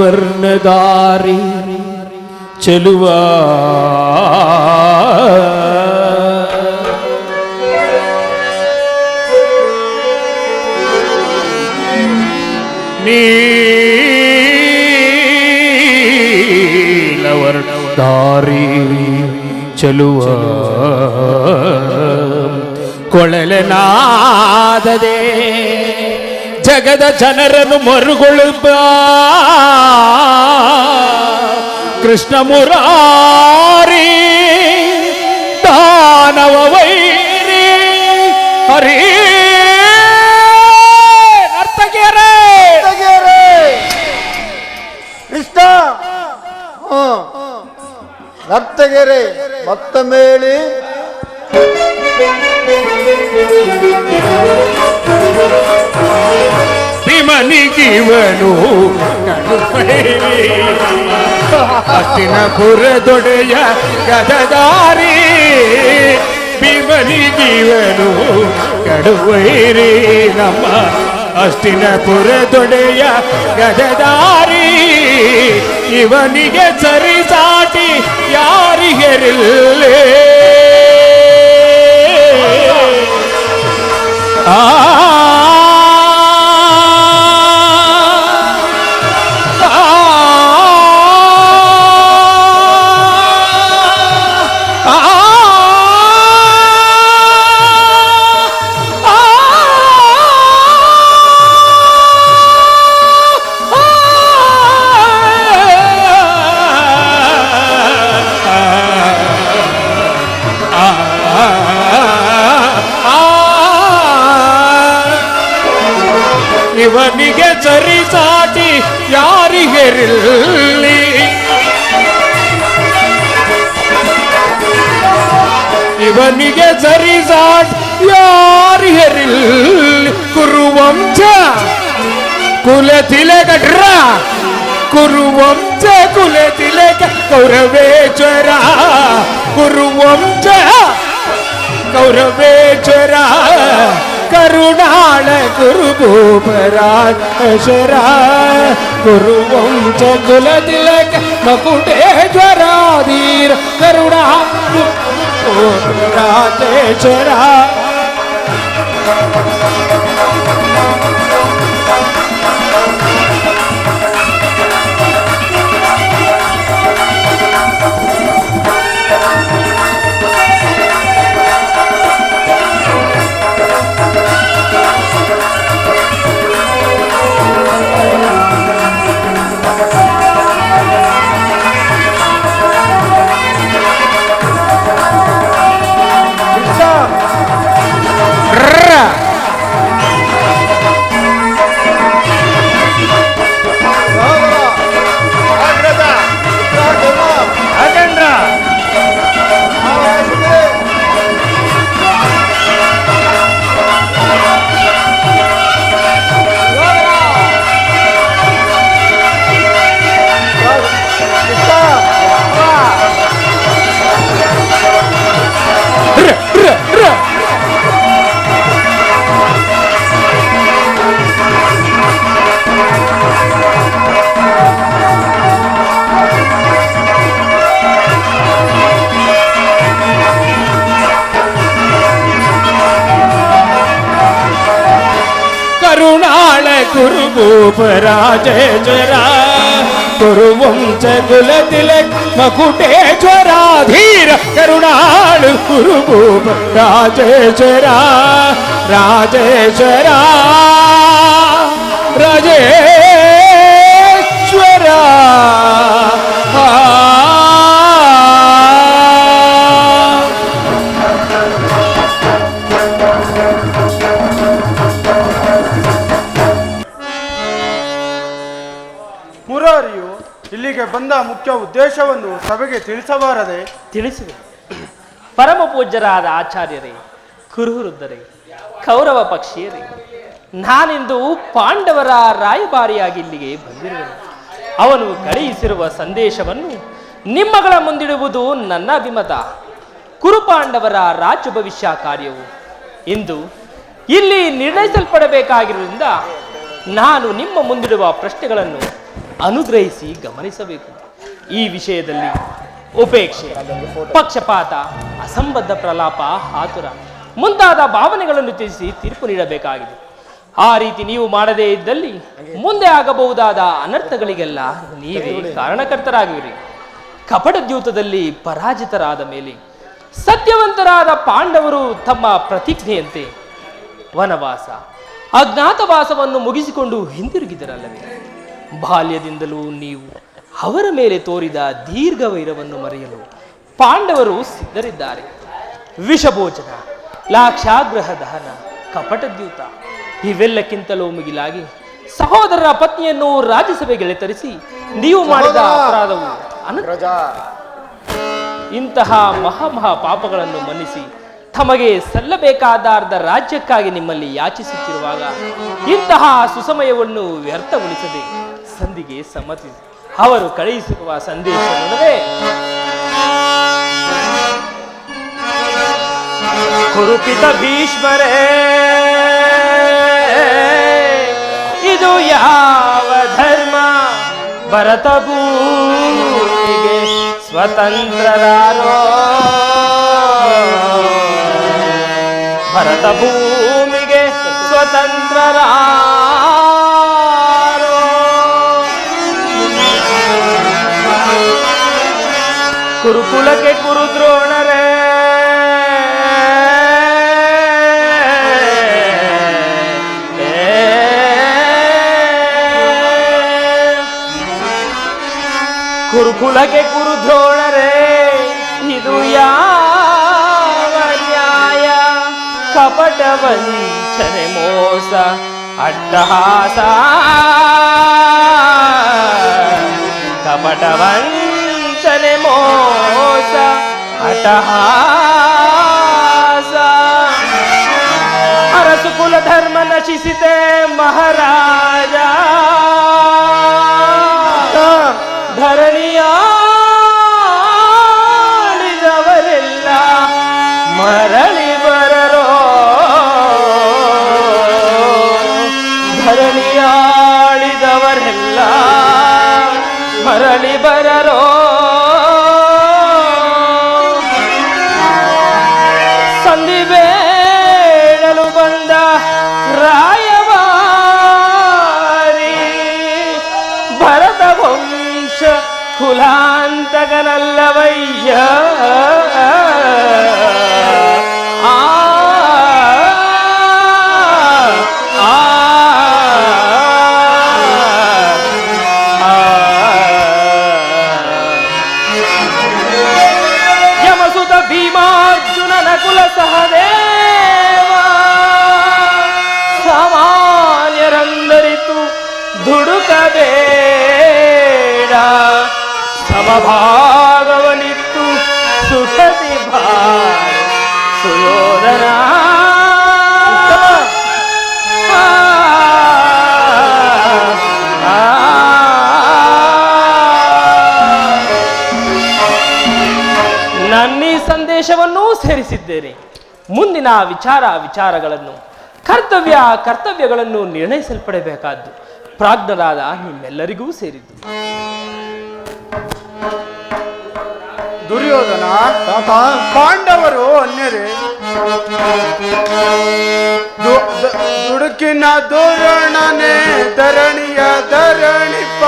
S1: ನೀಲವರ್ಣದಾರಿ ಚೆಲುವ ನೀಲವರ್ಣದಾರಿ ಚೆಲುವ ಕೊಳಲೆನಾದದೆ ಜಗದ ಜನರನ್ನು ಮರುಗೊಳ್ಳುವ ಕೃಷ್ಣ ಮುರಾರಿ ದಾನವ ವೈರಿ ಹರಿ ನರ್ತಕಿಯರೇ
S2: ಕೃಷ್ಣ ನರ್ತಗೆರೆ ಮತ್ತಮೇಳಿ
S1: ಭೀಮನಿಗಿವನು ಹಸ್ತಿನಪುರದೊಡೆಯ ಗದದಾರಿ ಭೀಮನಿಗಿವನು ಕಡುವೈರಿ ನಮ್ಮ ಹಸ್ತಿನಪುರದೊಡೆಯ ಗದದಾರಿ ಇವನಿಗೆ ಸರಿಸಾಟಿ ಯಾರಿಗೆರಿಲ್ಲೇ ಆ ಇವನಿಗೆ ಸರಿಸಾಟಿ ಯಾರಿಗೆರಿಲ್ಲಿ ಇವನಿಗೆ ಸರಿಸಾಟಿ ಯಾರಿಗೆರಿಲ್ಲಿ ಕುರುವಂಶ ಕುಲತಿಲಕ ಕುರುವಂಶ ಕುಲತಿಲಕ ಕೌರವೇಶ್ವರ ಕುರುವಂಶ ಕೌರವೇಶ್ವರ ಕರುಣಾಳ ಗುರುಭೂಪರಾಜೇಶ್ವರ ಗುರುವಂಶ ಕುಲತಿಲಕ ಮಕುಟೇಶ್ವರಾಧೀರ ಕರುಣಾ ರಾಜೇಶ್ವರ ಕರುಣಾಳ ಗುರುಭೂಪರಾಜೇಶ್ವರ ಗುರುವಂಶ ಕುಲತಿಲಕ ಮಕುಟೇಶ್ವರಾಧೀರ ಕರುಣಾಳ ಗುರುಭೂಪರಾಜೇಶ್ವರ ರಾಜೇಶ್ವರ ರಾಜೇಶ್ವರ
S4: ಮುರಾರಿಯು ಇಲ್ಲಿಗೆ ಬಂದ ಮುಖ್ಯ ಉದ್ದೇಶವನ್ನು ಸಭೆಗೆ ತಿಳಿಸಬಾರದೆ?
S7: ತಿಳಿಸುವೆ. ಪರಮ ಪೂಜ್ಯರಾದ ಆಚಾರ್ಯರೇ, ಕುರುವೃದ್ಧರೇ, ಕೌರವ ಪಕ್ಷೀಯರೇ, ನಾನಿಂದು ಪಾಂಡವರ ರಾಯಭಾರಿಯಾಗಿ ಇಲ್ಲಿಗೆ ಬಂದಿರುವೆನು. ಅವನು ಕಳುಹಿಸಿರುವ ಸಂದೇಶವನ್ನು ನಿಮ್ಮಗಳ ಮುಂದಿಡುವುದು ನನ್ನ ಅಭಿಮತ. ಕುರುಪಾಂಡವರ ರಾಜ್ಯ ಭವಿಷ್ಯ ಕಾರ್ಯವು ಇಂದು ಇಲ್ಲಿ ನಿರ್ಣಯಿಸಲ್ಪಡಬೇಕಾಗಿರುವುದರಿಂದ ನಾನು ನಿಮ್ಮ ಮುಂದಿಡುವ ಪ್ರಶ್ನೆಗಳನ್ನು ಅನುಗ್ರಹಿಸಿ ಗಮನಿಸಬೇಕು. ಈ ವಿಷಯದಲ್ಲಿ ಉಪೇಕ್ಷೆ, ಪಕ್ಷಪಾತ, ಅಸಂಬದ್ಧ ಪ್ರಲಾಪ, ಆತುರ ಮುಂತಾದ ಭಾವನೆಗಳನ್ನು ತಿಳಿಸಿ ತೀರ್ಪು ನೀಡಬೇಕಾಗಿದೆ. ಆ ರೀತಿ ನೀವು ಮಾಡದೇ ಇದ್ದಲ್ಲಿ ಮುಂದೆ ಆಗಬಹುದಾದ ಅನರ್ಥಗಳಿಗೆಲ್ಲ ನೀವೇ ಕಾರಣಕರ್ತರಾಗುವಿರಿ. ಕಪಟದ್ಯೂತದಲ್ಲಿ ಪರಾಜಿತರಾದ ಮೇಲೆ ಸತ್ಯವಂತರಾದ ಪಾಂಡವರು ತಮ್ಮ ಪ್ರತಿಜ್ಞೆಯಂತೆ ವನವಾಸ, ಅಜ್ಞಾತವಾಸವನ್ನು ಮುಗಿಸಿಕೊಂಡು ಹಿಂದಿರುಗಿದರಲ್ಲವೇ? ಬಾಲ್ಯದಿಂದಲೂ ನೀವು ಅವರ ಮೇಲೆ ತೋರಿದ ದೀರ್ಘ ವೈರವನ್ನು ಮರೆಯಲು ಪಾಂಡವರು ಸಿದ್ಧರಿದ್ದಾರೆ. ವಿಷಭೋಜನ, ಲಾಕ್ಷಾಗ್ರಹ ದಹನ, ಕಪಟದ್ಯೂತ ಇವೆಲ್ಲಕ್ಕಿಂತಲೂ ಮಿಗಿಲಾಗಿ ಸಹೋದರರ ಪತ್ನಿಯನ್ನು ರಾಜ್ಯಸಭೆಗೆ ತರಿಸಿ ನೀವು ಮಾಡಿದ ಅಪರಾಧವು ಇಂತಹ ಮಹಾ ಪಾಪಗಳನ್ನು ಮನ್ನಿಸಿ ತಮಗೆ ಸಲ್ಲಬೇಕಾದ ಅರ್ಧ ರಾಜ್ಯಕ್ಕಾಗಿ ನಿಮ್ಮಲ್ಲಿ ಯಾಚಿಸುತ್ತಿರುವಾಗ ಇಂತಹ ಸುಸಮಯವನ್ನು ವ್ಯರ್ಥಗೊಳಿಸದೆ ಸಂಧಿಗೆ ಸಮ್ಮತಿಸಿ ಅವರು ಕಳುಹಿಸಿರುವ ಸಂದೇಶವೇ ಕುರುಪಿತ ಭೀಷ್ಮರೇ, ಇದು ಯಾವ ಧರ್ಮ? ಭರತ ಭೂಮಿಗೆ ಸ್ವತಂತ್ರರಾರೋ, ಭರತ ಭೂಮಿಗೆ ಸ್ವತಂತ್ರರಾರೋ. ಕುರುಕುಲಕ್ಕೆ ಕುರುದ್ರೋಣರೇ, ಕುರುಕುಲಕ್ಕೆ ಕುರುದ್ರೋಣರೇ, ಇದು ಯಾವ ನ್ಯಾಯ? ಕಪಟ ವಂಚನೆ, ಮೋಸ, ಅಟ್ಟಹಾಸ, ಕಪಟ ವಂಚನೆ, ಮೋಸ, ಅಟ್ಟಹಾಸ. ಅರಸು ಕುಲ ಧರ್ಮ ನಶಿಸಿದೆ ಮಹಾರಾಜ, ಧರಣಿಯಾಡಿದವರೆಲ್ಲ ಮರಳಿ ಬರರೋ, ಧರಣಿಯಾಡಿದವರೆಲ್ಲ ಮರಳಿ ಬರರೋ. ಸಂಧಿ ಬೇಡಲು ಬಂದ ರಾಯವಾರಿ, ಭರತ ವಂಶ ಕುಲಾಂತಕನಲ್ಲವಯ್ಯ. ಯಮಸುತ ಭೀಮಾರ್ಜುನನ ಕುಲ ಸಹದೇವ, ಸಾಮಾನ್ಯರಂದರಿತು ದುಡುಕಬೇಡ, ಸಮಭಾಗವನಿತ್ತು ಸುಖದಿ ಭಾರ ಸುಯೋಧನ. ನನ್ನ ಈ ಸಂದೇಶವನ್ನೂ ಸೇರಿಸಿದ್ದೇನೆ. ಮುಂದಿನ ವಿಚಾರಗಳನ್ನು ಕರ್ತವ್ಯಗಳನ್ನು ನಿರ್ಣಯಿಸಲ್ಪಡಬೇಕಾದ್ದು ಪ್ರಾಜ್ಞರಾದ ನಿಮ್ಮೆಲ್ಲರಿಗೂ ಸೇರಿದ್ದು.
S4: ದುರ್ಯೋಧನ, ಪಾಂಡವರು ಅನ್ಯರೇ, ದುಡುಕಿನ ದುರಣನೆ ಧರಣಿಯ ಧರಣಿಪ,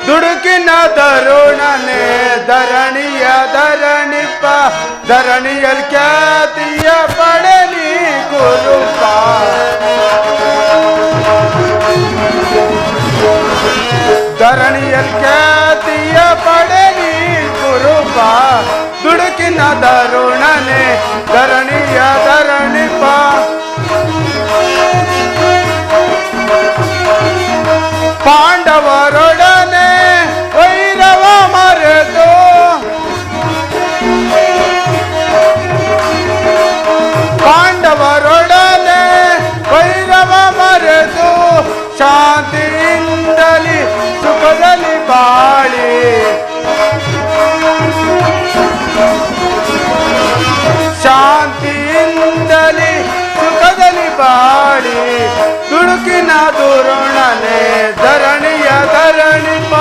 S4: ದುಡುಕಿನ ದರುಣನೆ ಧರಣಿಯ ಧರಣಿಪ, ಧರಣಿಯಲ್ ಖ್ಯಾತಿಯ ಪಡಲಿ ಗುರುಪ. ಧರಣಿಯಲ್ ಖ್ಯಾತಿಯ ಪಡಲಿ ಗುರುಪ, ದುಡುಕಿನ ದರುಣನೆ ಧರಣಿಯ ಧರಣಿಪ. ಪಾಂಡವರೊಡನೆ ವೈರವ ಮರೆತು, ಪಾಂಡವರೊಡನೆ ವೈರವ ಮರೆತು, ಶಾಂತಿಯಿಂದಲಿ ಸುಖದಲ್ಲಿ ಬಾಳಿ ದುರುಣನೆ ಧರಣಿಯ ಧರಣಿಪ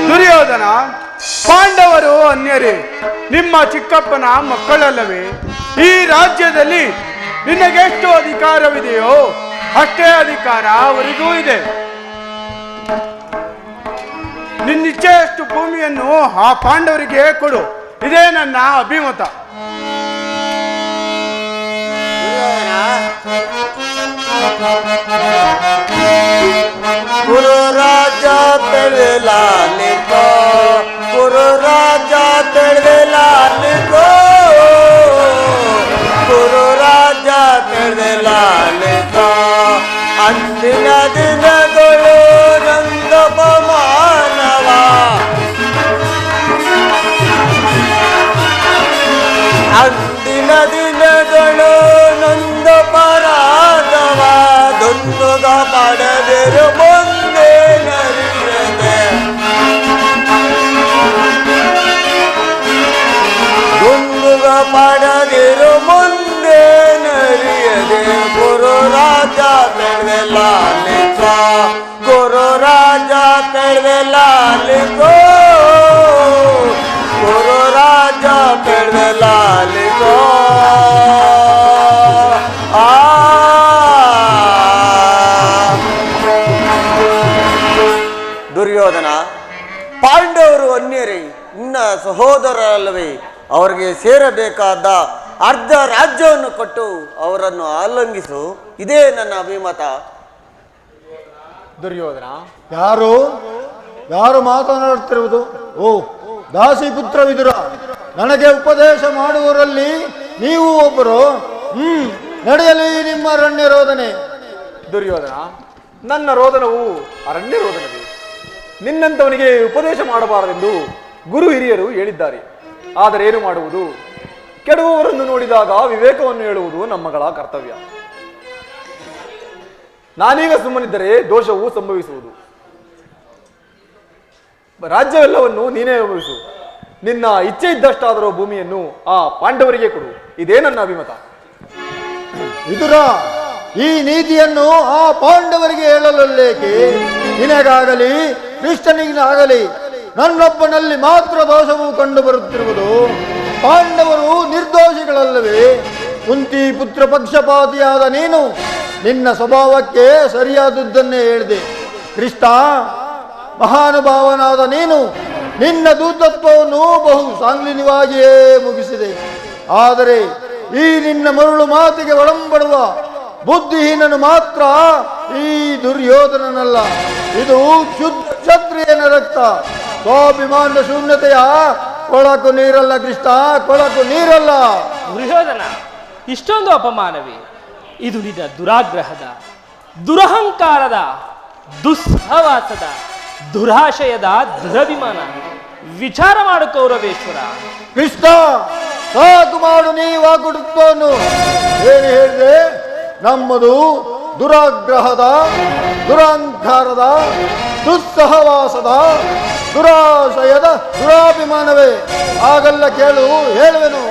S4: ದುರ್ಯೋಧನ, ಪಾಂಡವರು ಅನ್ಯರೇ, ನಿಮ್ಮ ಚಿಕ್ಕಪ್ಪನ ಮಕ್ಕಳಲ್ಲವೇ? ಈ ರಾಜ್ಯದಲ್ಲಿ ನಿನಗೆಷ್ಟು ಅಧಿಕಾರವಿದೆಯೋ ಅಷ್ಟೇ ಅಧಿಕಾರ ಅವರಿಗೂ ಇದೆ. ನಿನ್ನಿಚ್ಛೆಯಷ್ಟು ಭೂಮಿಯನ್ನು ಆ ಪಾಂಡವರಿಗೆ ಕೊಡು, ಇದೇ ನನ್ನ ಅಭಿಮತ.
S3: ಗುರು ರಾಜ ತೆಳಲಾಲಿಕೋ, ಗುರು ರಾಜ ತೆಳಲಾಲಿಕೋ, ಗುರು ರಾಜ ತೆಳಲಾಲಿಕೋ. ಅಂದಿನ ದಿನಗಳು ನಂದಪಮಾನವ, ಅಂದಿನ ದಿನಗಳು ನೊಂದ ಪರಾಧವ. ದೊಂದುಗ ಪಡೆದಿರು ಮುಂದೆ ನರಿಯದೆ, ದೊಂದುಗ ಪಡೆದಿರು ಮುಂದೆ ನರಿಯದೆ. ಗುರು ರಾಜ ತೆಳಲಾಲಿಕ, ಗುರು ರಾಜ ತೆಳಲಾಲಿಕೋ, ಗುರು ರಾಜ ತೆಳಲಾಲಿಕೋ. ದುರ್ಯೋಧನ, ಪಾಂಡವರು ಅನ್ಯರೇ, ನಿನ್ನ ಸಹೋದರರಲ್ಲವೇ? ಅವರಿಗೆ ಸೇರಬೇಕಾದ ಅರ್ಧ ರಾಜ್ಯವನ್ನು ಕೊಟ್ಟು ಅವರನ್ನು ಆಲಂಗಿಸು, ಇದೇ ನನ್ನ ಅಭಿಮತ.
S6: ದುರ್ಯೋಧನ,
S2: ಯಾರು ಮಾತನಾಡುತ್ತಿರುವುದು? ಓ ದಾಸಿ ಪುತ್ರ ವಿದುರ, ನನಗೆ ಉಪದೇಶ ಮಾಡುವವರಲ್ಲಿ ನೀವು ಒಬ್ಬರು. ನಡೆಯಲಿ ನಿಮ್ಮ ಅರಣ್ಯ ರೋದನೆ.
S6: ದುರ್ಯೋಧನ, ನನ್ನ ರೋದನವು ಅರಣ್ಯ ರೋದನವೇ. ನಿನ್ನಂತವನಿಗೆ ಉಪದೇಶ ಮಾಡಬಾರದೆಂದು ಗುರು ಹಿರಿಯರು ಹೇಳಿದ್ದಾರೆ. ಆದರೆ ಏನು ಮಾಡುವುದು? ಕೆಡುವವರನ್ನು ನೋಡಿದಾಗ ವಿವೇಕವನ್ನು ಹೇಳುವುದು ನಮ್ಮಗಳ ಕರ್ತವ್ಯ. ನಾನೀಗ ಸುಮ್ಮನಿದ್ದರೆ ದೋಷವು ಸಂಭವಿಸುವುದು. ರಾಜ್ಯವೆಲ್ಲವನ್ನು ನೀನೇ ಅನುಭವಿಸು. ನಿನ್ನ ಇಚ್ಛೆ ಇದ್ದಷ್ಟಾದರೂ ಭೂಮಿಯನ್ನು ಆ ಪಾಂಡವರಿಗೆ ಕೊಡು, ಇದೇ ನನ್ನ ಅಭಿಮತ.
S2: ವಿದುರ, ಈ ನೀತಿಯನ್ನು ಆ ಪಾಂಡವರಿಗೆ ಹೇಳಲಲ್ಲೇಕೆ? ನಿನಗಾಗಲಿ ಕೃಷ್ಣನಿಗಾಗಲಿ ನನ್ನೊಬ್ಬನಲ್ಲಿ ಮಾತ್ರ ದೋಷವು ಕಂಡು ಬರುತ್ತಿರುವುದು. ಪಾಂಡವರು ನಿರ್ದೋಷಿಗಳಲ್ಲವೇ? ಕುಂತಿ ಪುತ್ರ ಪಕ್ಷಪಾತಿಯಾದ ನೀನು ನಿನ್ನ ಸ್ವಭಾವಕ್ಕೆ ಸರಿಯಾದದ್ದನ್ನೇ ಹೇಳಿದೆ. ಕೃಷ್ಣ ಮಹಾನುಭಾವನಾದ ನೀನು ನಿನ್ನ ದೂತತ್ವವನ್ನು ಬಹು ಸಾಂಗ್ಲಿನಿವಾಗಿಯೇ ಮುಗಿಸಿದೆ. ಆದರೆ ಈ ನಿನ್ನ ಮರುಳು ಮಾತಿಗೆ ಒಳಂಬಡುವ ಬುದ್ಧಿಹೀನನು ಮಾತ್ರ ಈ ದುರ್ಯೋಧನನಲ್ಲ. ಇದು ಶುದ್ಧ ಕ್ಷತ್ರಿಯನ ರಕ್ತ. ಸ್ವಾಭಿಮಾನ ಶೂನ್ಯತೆಯ ಕೊಳಕು ನೀರಲ್ಲ ಕೃಷ್ಣ, ಕೊಳಕು ನೀರಲ್ಲ.
S7: ದುರ್ಯೋಧನ, ಇಷ್ಟೊಂದು ಅಪಮಾನವೇ? ಇದು ನಿನ್ನ ದುರಾಗ್ರಹದ, ದುರಹಂಕಾರದ, ದುಸ್ಸಹವಾಸದ, ದುರಾಶಯದ ದುರಭಿಮಾನ. ವಿಚಾರ ಮಾಡು ಕೌರವೇಶ್ವರ.
S2: ಕೃಷ್ಣ, ಸಾಕು ಮಾಡು ನೀ ವಾಗುಡುತ್ತೋನು. ಏನು ಹೇಳಿದೆ? ನಮ್ಮದು ದುರಾಗ್ರಹದ, ದುರಹಂಕಾರದ, ದುಸ್ಸಹವಾಸದ, ದುರಾಶಯದ ದುರಾಭಿಮಾನವೇ. ಹಾಗಲ್ಲ ಕೇಳು, ಹೇಳುವೆನು.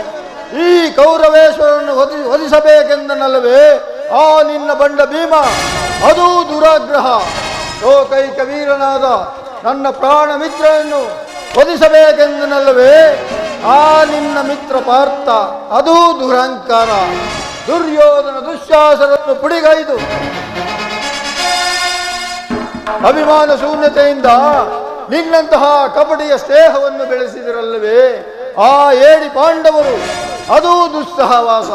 S2: ಈ ಕೌರವೇಶ್ವರನ್ನು ವಧಿಸಬೇಕೆಂದನಲ್ಲವೇ ಆ ನಿನ್ನ ಬಂಡ ಭೀಮ? ಅದು ದುರಾಗ್ರಹ. ಲೋಕೈಕ ವೀರನಾದ ನನ್ನ ಪ್ರಾಣ ಮಿತ್ರನನ್ನು ವಧಿಸಬೇಕೆಂದನಲ್ಲವೇ ಆ ನಿನ್ನ ಮಿತ್ರ ಪಾರ್ಥ? ಅದು ದುರಹಂಕಾರ. ದುರ್ಯೋಧನ ದುಶ್ಯಾಸನನ್ನು ಪುಡಿಗೈದು ಅಭಿಮಾನ ಶೂನ್ಯತೆಯಿಂದ ನಿನ್ನಂತಹ ಕಪಟಿಯ ಸ್ನೇಹವನ್ನು ಬೆಳೆಸಿದಿರಲ್ಲವೇ ಆ ಏಡಿ ಪಾಂಡವರು? ಅದು ದುಸ್ಸಹವಾಸ.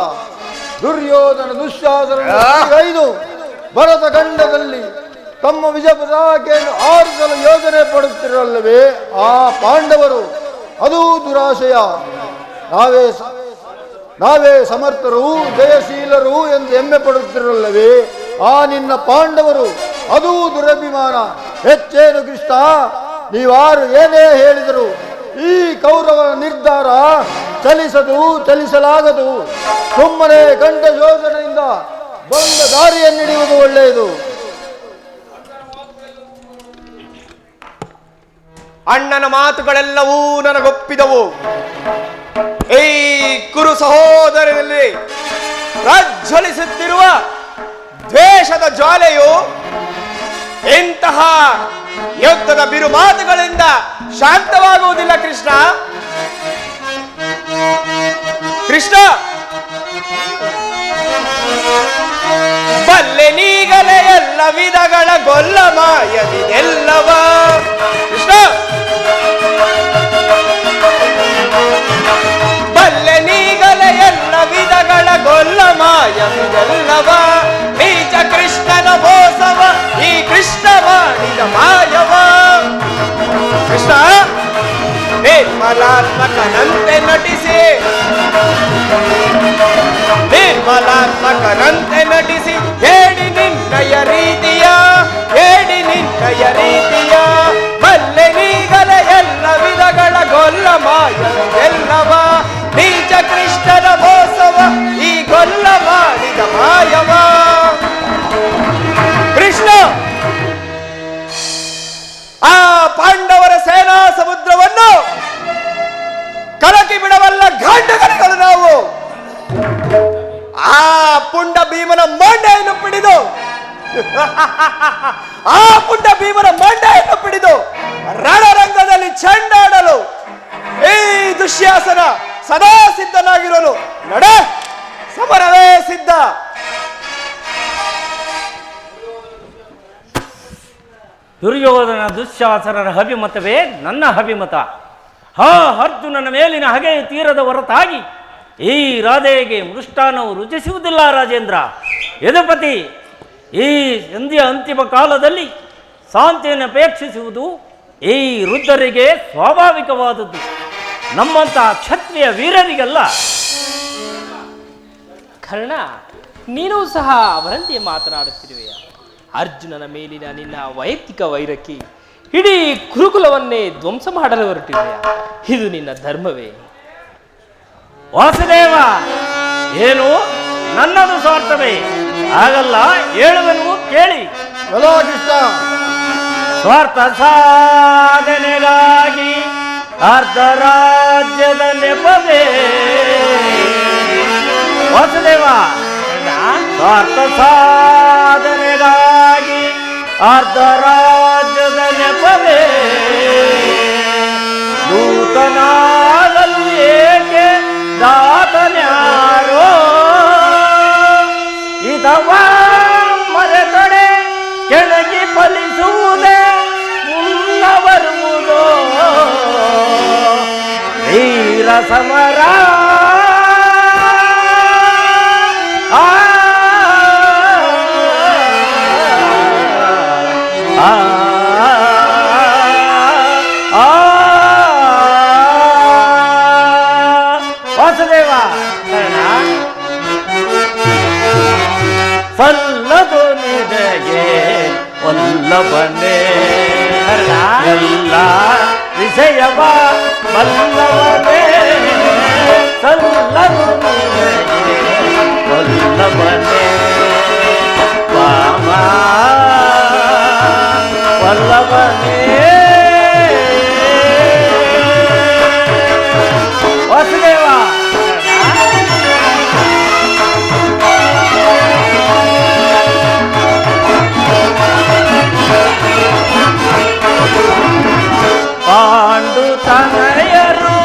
S2: ದುರ್ಯೋಧನ ದುಶ್ಯಾಸನನ್ನು ಪುಡಿಗೈದು ಭರತ ಖಂಡದಲ್ಲಿ ತಮ್ಮ ವಿಜಯ ಪತಾಕೆಯನ್ನು ಆರಿಸಲು ಯೋಜನೆ ಪಡುತ್ತಿರಲ್ಲವೇ ಆ ಪಾಂಡವರು? ಅದು ದುರಾಶಯ. ನಾವೇ ಸಮರ್ಥರು, ಜಯಶೀಲರು ಎಂದು ಹೆಮ್ಮೆ ಪಡುತ್ತಿರಲ್ಲವೇ ಆ ನಿನ್ನ ಪಾಂಡವರು? ಅದು ದುರಭಿಮಾನ. ಹೆಚ್ಚೇನು ಕೃಷ್ಣ, ನೀವಾರು ಏನೇ ಹೇಳಿದರು ಈ ಕೌರವರ ನಿರ್ಧಾರ ಚಲಿಸಲಾಗದು. ಸುಮ್ಮನೆ ಕಂಠ ಶೋಷಣೆಯಿಂದ ಬಂದ ದಾರಿಯನ್ನಿಡಿಯುವುದು ಒಳ್ಳೆಯದು.
S3: ಅಣ್ಣನ ಮಾತುಗಳೆಲ್ಲವೂ ನನಗೊಪ್ಪಿದವು. ಈ ಕುರು ಸಹೋದರರಲ್ಲಿ ಪ್ರಜ್ವಲಿಸುತ್ತಿರುವ ದ್ವೇಷದ ಜ್ವಾಲೆಯು ಇಂತಹ ಯುದ್ಧದ ಬಿರುಮಾತುಗಳಿಂದ ಶಾಂತವಾಗುವುದಿಲ್ಲ. ಕೃಷ್ಣ ಕೃಷ್ಣ ಬಲ್ಲೆ ನೀಗಲೇ ಎಲ್ಲ ವಿಧಗಳ ಗೊಲ್ಲ ಮಾಯದಿದೆಲ್ಲವ. ಕೃಷ್ಣ ಬಲ್ಲೆ ನೀಗಲೇ ಎಲ್ಲ ವಿಧಗಳ ಗೊಲ್ಲ ಮಾಯದಿದೆಲ್ಲವ. ನೀಚ ಕೃಷ್ಣನ ಮೋಸವ ಈ ಕೃಷ್ಣ ಮಾಡಿದ ಮಾಯವ. ಕೃಷ್ಣ ನಿರ್ಮಲಾತ್ಮಕನಂತೆ ನಟಿಸಿ ನಿರ್ಮಲಾತ್ಮಕನಂತೆ ನಟಿಸಿ ಹೇಳಿ ನಿನ್ನಯ ರೀತಿಯ ಹೇಳಿ ನಿನ್ನಯ ರೀತಿಯ. ಬಲ್ಲೆ ನೀಗಲ ಎಲ್ಲ ವಿಧಗಳ ಗೊಲ್ಲ ಮಾಯವೆಲ್ಲವ. ನೀಚ ಕೃಷ್ಣನ ಮೋಸವ ಈ ಗೊಲ್ಲ ಮಾಡಿದ ಮಾಯವ. ಕೃಷ್ಣ ಆ ಪಾಂಡವರ ಸೇನಾ ಸಮುದ್ರವನ್ನು ಕಲಕಿ ಬಿಡವಲ್ಲ ಗಾಂಡಗರಗಳು ನಾವು. ಆ ಪುಂಡ ಭೀಮನ ಮಂಡೆಯನ್ನು ಪಿಡಿದು ಆ ಪುಂಡ ಭೀಮನ ಮಂಡೆಯನ್ನು ಪಿಡಿದು ರಣರಂಗದಲ್ಲಿ ಚೆಂಡಾಡಲು ಈ ದುಶ್ಯಾಸನ ಸದಾ ಸಿದ್ಧನಾಗಿರೋನು. ನಡೆ, ಸಮರವೇ ಸಿದ್ಧ.
S5: ದುರ್ಯೋಧನ ದುಶ್ಯಾಸನರ ಅಭಿಮತವೇ ನನ್ನ ಅಭಿಮತ. ಅರ್ಜುನನ ಮೇಲಿನ ಹಗೆಯ ತೀರದ ಹೊರತಾಗಿ ಈ ರಾಧೆಗೆ ಮೃಷ್ಟಾನವು ರುಚಿಸುವುದಿಲ್ಲ ರಾಜೇಂದ್ರ. ಯದುಪತಿ, ಈ ಸಂಧಿಯ ಅಂತಿಮ ಕಾಲದಲ್ಲಿ ಶಾಂತಿಯನ್ನು ಅಪೇಕ್ಷಿಸುವುದು ಈ ವೃದ್ಧರಿಗೆ ಸ್ವಾಭಾವಿಕವಾದದ್ದು, ನಮ್ಮಂಥ ಕ್ಷತ್ರಿಯ ವೀರರಿಗಲ್ಲ.
S7: ಕರ್ಣ, ನೀನು ಸಹ ಅವರಂತೆ ಮಾತನಾಡುತ್ತಿರುವೆಯ. ಅರ್ಜುನನ ಮೇಲಿನ ನಿನ್ನ ವೈಯಕ್ತಿಕ ವೈರಕ್ಕೆ ಇಡೀ ಕುರುಕುಲವನ್ನೇ ಧ್ವಂಸ ಮಾಡಲು ಹೊರಟಿದೆಯಾ? ಇದು ನಿನ್ನ ಧರ್ಮವೇ?
S5: ವಾಸುದೇವ, ಏನು ನನ್ನದು ಸ್ವಾರ್ಥವೇ? ಹಾಗಲ್ಲ, ಹೇಳುವೆನು ಕೇಳಿ.
S2: ಚಲೋ ಕೃಷ್ಣ.
S5: ಸ್ವಾರ್ಥ ಸಾಧನೆಗಾಗಿ ಅರ್ಧ ರಾಜ್ಯದ ನೆಪವೇ. ವಾಸುದೇವ, ಸ್ವಾರ್ಥ ಸಾಧನೆಗಾಗಿ ಅರ್ಧ ರಾಜ್ಯದ ನೆಪವೇ. ದೂತನಾಗಲು ಏಕೆ ದಾತನ್ಯಾರೋ ಇದವ ಮರೆತಡೆ ಕೆಳಗಿ ಫಲಿಸುವುದೇ ಮುನ್ನವರುವುದೋ ವೀರ ಸಮರ. ವಾಸುದೇವ, ಸಲ್ಲದು ನಿನಗೆ ವಲ್ಲಭನೇ ಎಲ್ಲ ವಿಷಯವ ವಲ್ಲಭನೇ. ಸಲ್ಲದು ನಿನಗೆ ವಲ್ಲಭನೇ ವಾಮ ವಲ್ಲಭನೇ. ವಾಸುದೇವ, ಪಾಂಡು ತನಯರು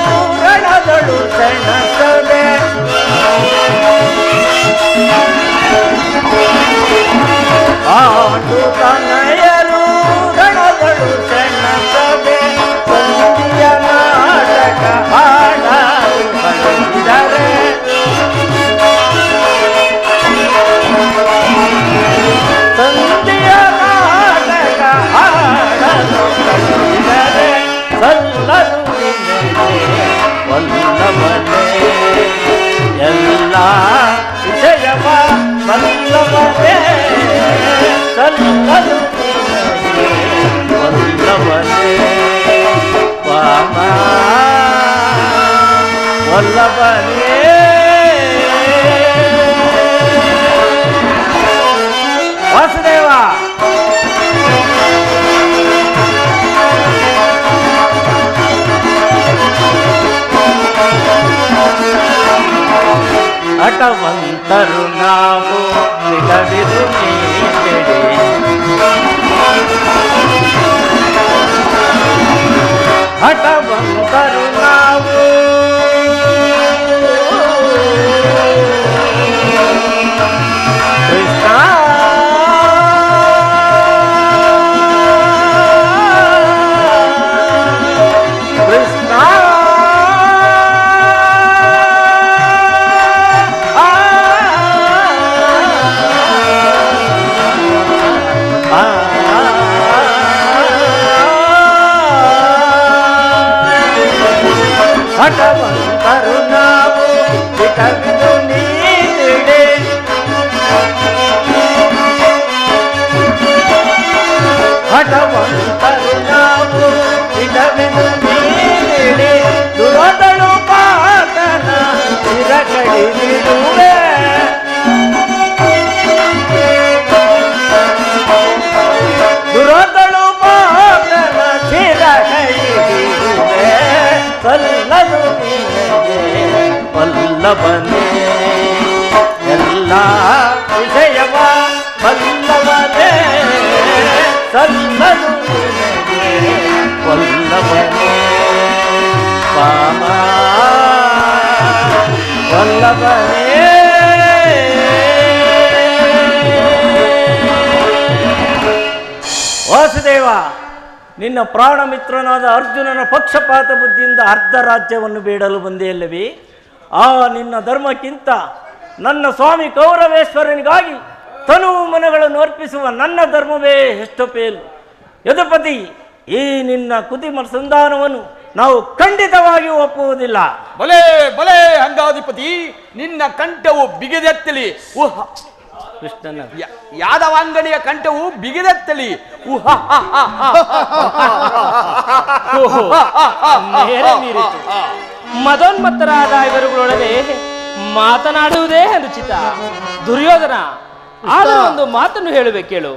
S5: ರಣದಳು ಸೆಣಸದೆ ಪಾಂಡು ತನಯರು ರಣದಳು ಸೆಣಸದೆ ಸಂಧಿಯ ನಾಟಕ ಹಾಡಲು ಬಂದಿದರೆ ಸಂಧಿಯ ನಾಟಕ ಹಾಡಲು ಬಂದಿದರೆ ಸಲ್ಲದು ವಲ್ಲಭನೇ ಎಲ್ಲ ವಿಷಯವ ವಲ್ಲಭನೇ. ಸಲ್ಲದು ವಲ್ಲಭನೇ ವಾಮ ವಲ್ಲಭನೇ. ವಾಸುದೇವ, ಹಠವಂತರು ನಾವು ಬಿಡದಿರು ನೀಡಿ ಹಠವಂತರು ನಾವು ಕೃಷ್ಣ ಕೃಷ್ಣ ಹಠವಂತರು ನಾವು ಬಿಡದಿರು ನೀಡಿ ಹಠವಂತರು ನಾವು ಬಿಡದಿರು ನೀಡಿ ದುರದಳು ಪಾತನ ಚಿರ ಕಡಿದಿಡುವೆ ದುರದಳು ಪಾತನ ಚಿರ ಕಡಿದಿಡುವೆ ಸಲ್ಲದು ನಿನಗೆ ವಲ್ಲಭನೇ ಎಲ್ಲ ವಿಷಯವ ವಲ್ಲಭನೇ ಸಲ್ಲದು ನಿನಗೆ ವಲ್ಲಭನೇ ಪಾಮ ವಲ್ಲಭನೇ ವಾಸುದೇವ, ನಿನ್ನ ಪ್ರಾಣ ಮಿತ್ರನಾದ ಅರ್ಜುನನ ಪಕ್ಷಪಾತ ಬುದ್ಧಿಯಿಂದ ಅರ್ಧ ರಾಜ್ಯವನ್ನು ಬೇಡಲು ಬಂದೆಯಲ್ಲವೇ? ಆ ನಿನ್ನ ಧರ್ಮಕ್ಕಿಂತ ನನ್ನ ಸ್ವಾಮಿ ಕೌರವೇಶ್ವರನಿಗಾಗಿ ತನು ಮನಗಳನ್ನು ಅರ್ಪಿಸುವ ನನ್ನ ಧರ್ಮವೇ ಎಷ್ಟು ಪೇಲು. ಯದುಪತಿ, ಈ ನಿನ್ನ ಕುತಿಮ ಸಂಧಾನವನ್ನು ನಾವು ಖಂಡಿತವಾಗಿ ಒಪ್ಪುವುದಿಲ್ಲ.
S8: ಬಲೆ ಬಲೆ ಅಂಗಾಧಿಪತಿ, ನಿನ್ನ ಕಂಠವು ಬಿಗಿದೆತ್ತಲಿ.
S5: ಕೃಷ್ಣನ
S8: ಯಾದವಾಂಗಣಿಯ ಕಂಠವು ಬಿಗಿದೆತ್ತಲಿ.
S7: ನೇರ ಮೀರಿತು. ಮದೋನ್ಮತ್ತರಾದ ಇವರುಗಳೊಡನೆ ಮಾತನಾಡುವುದೇ ಅನುಚಿತ. ದುರ್ಯೋಧನ, ಆದರೂ ಒಂದು ಮಾತನ್ನು ಹೇಳಬೇಕೇಳು.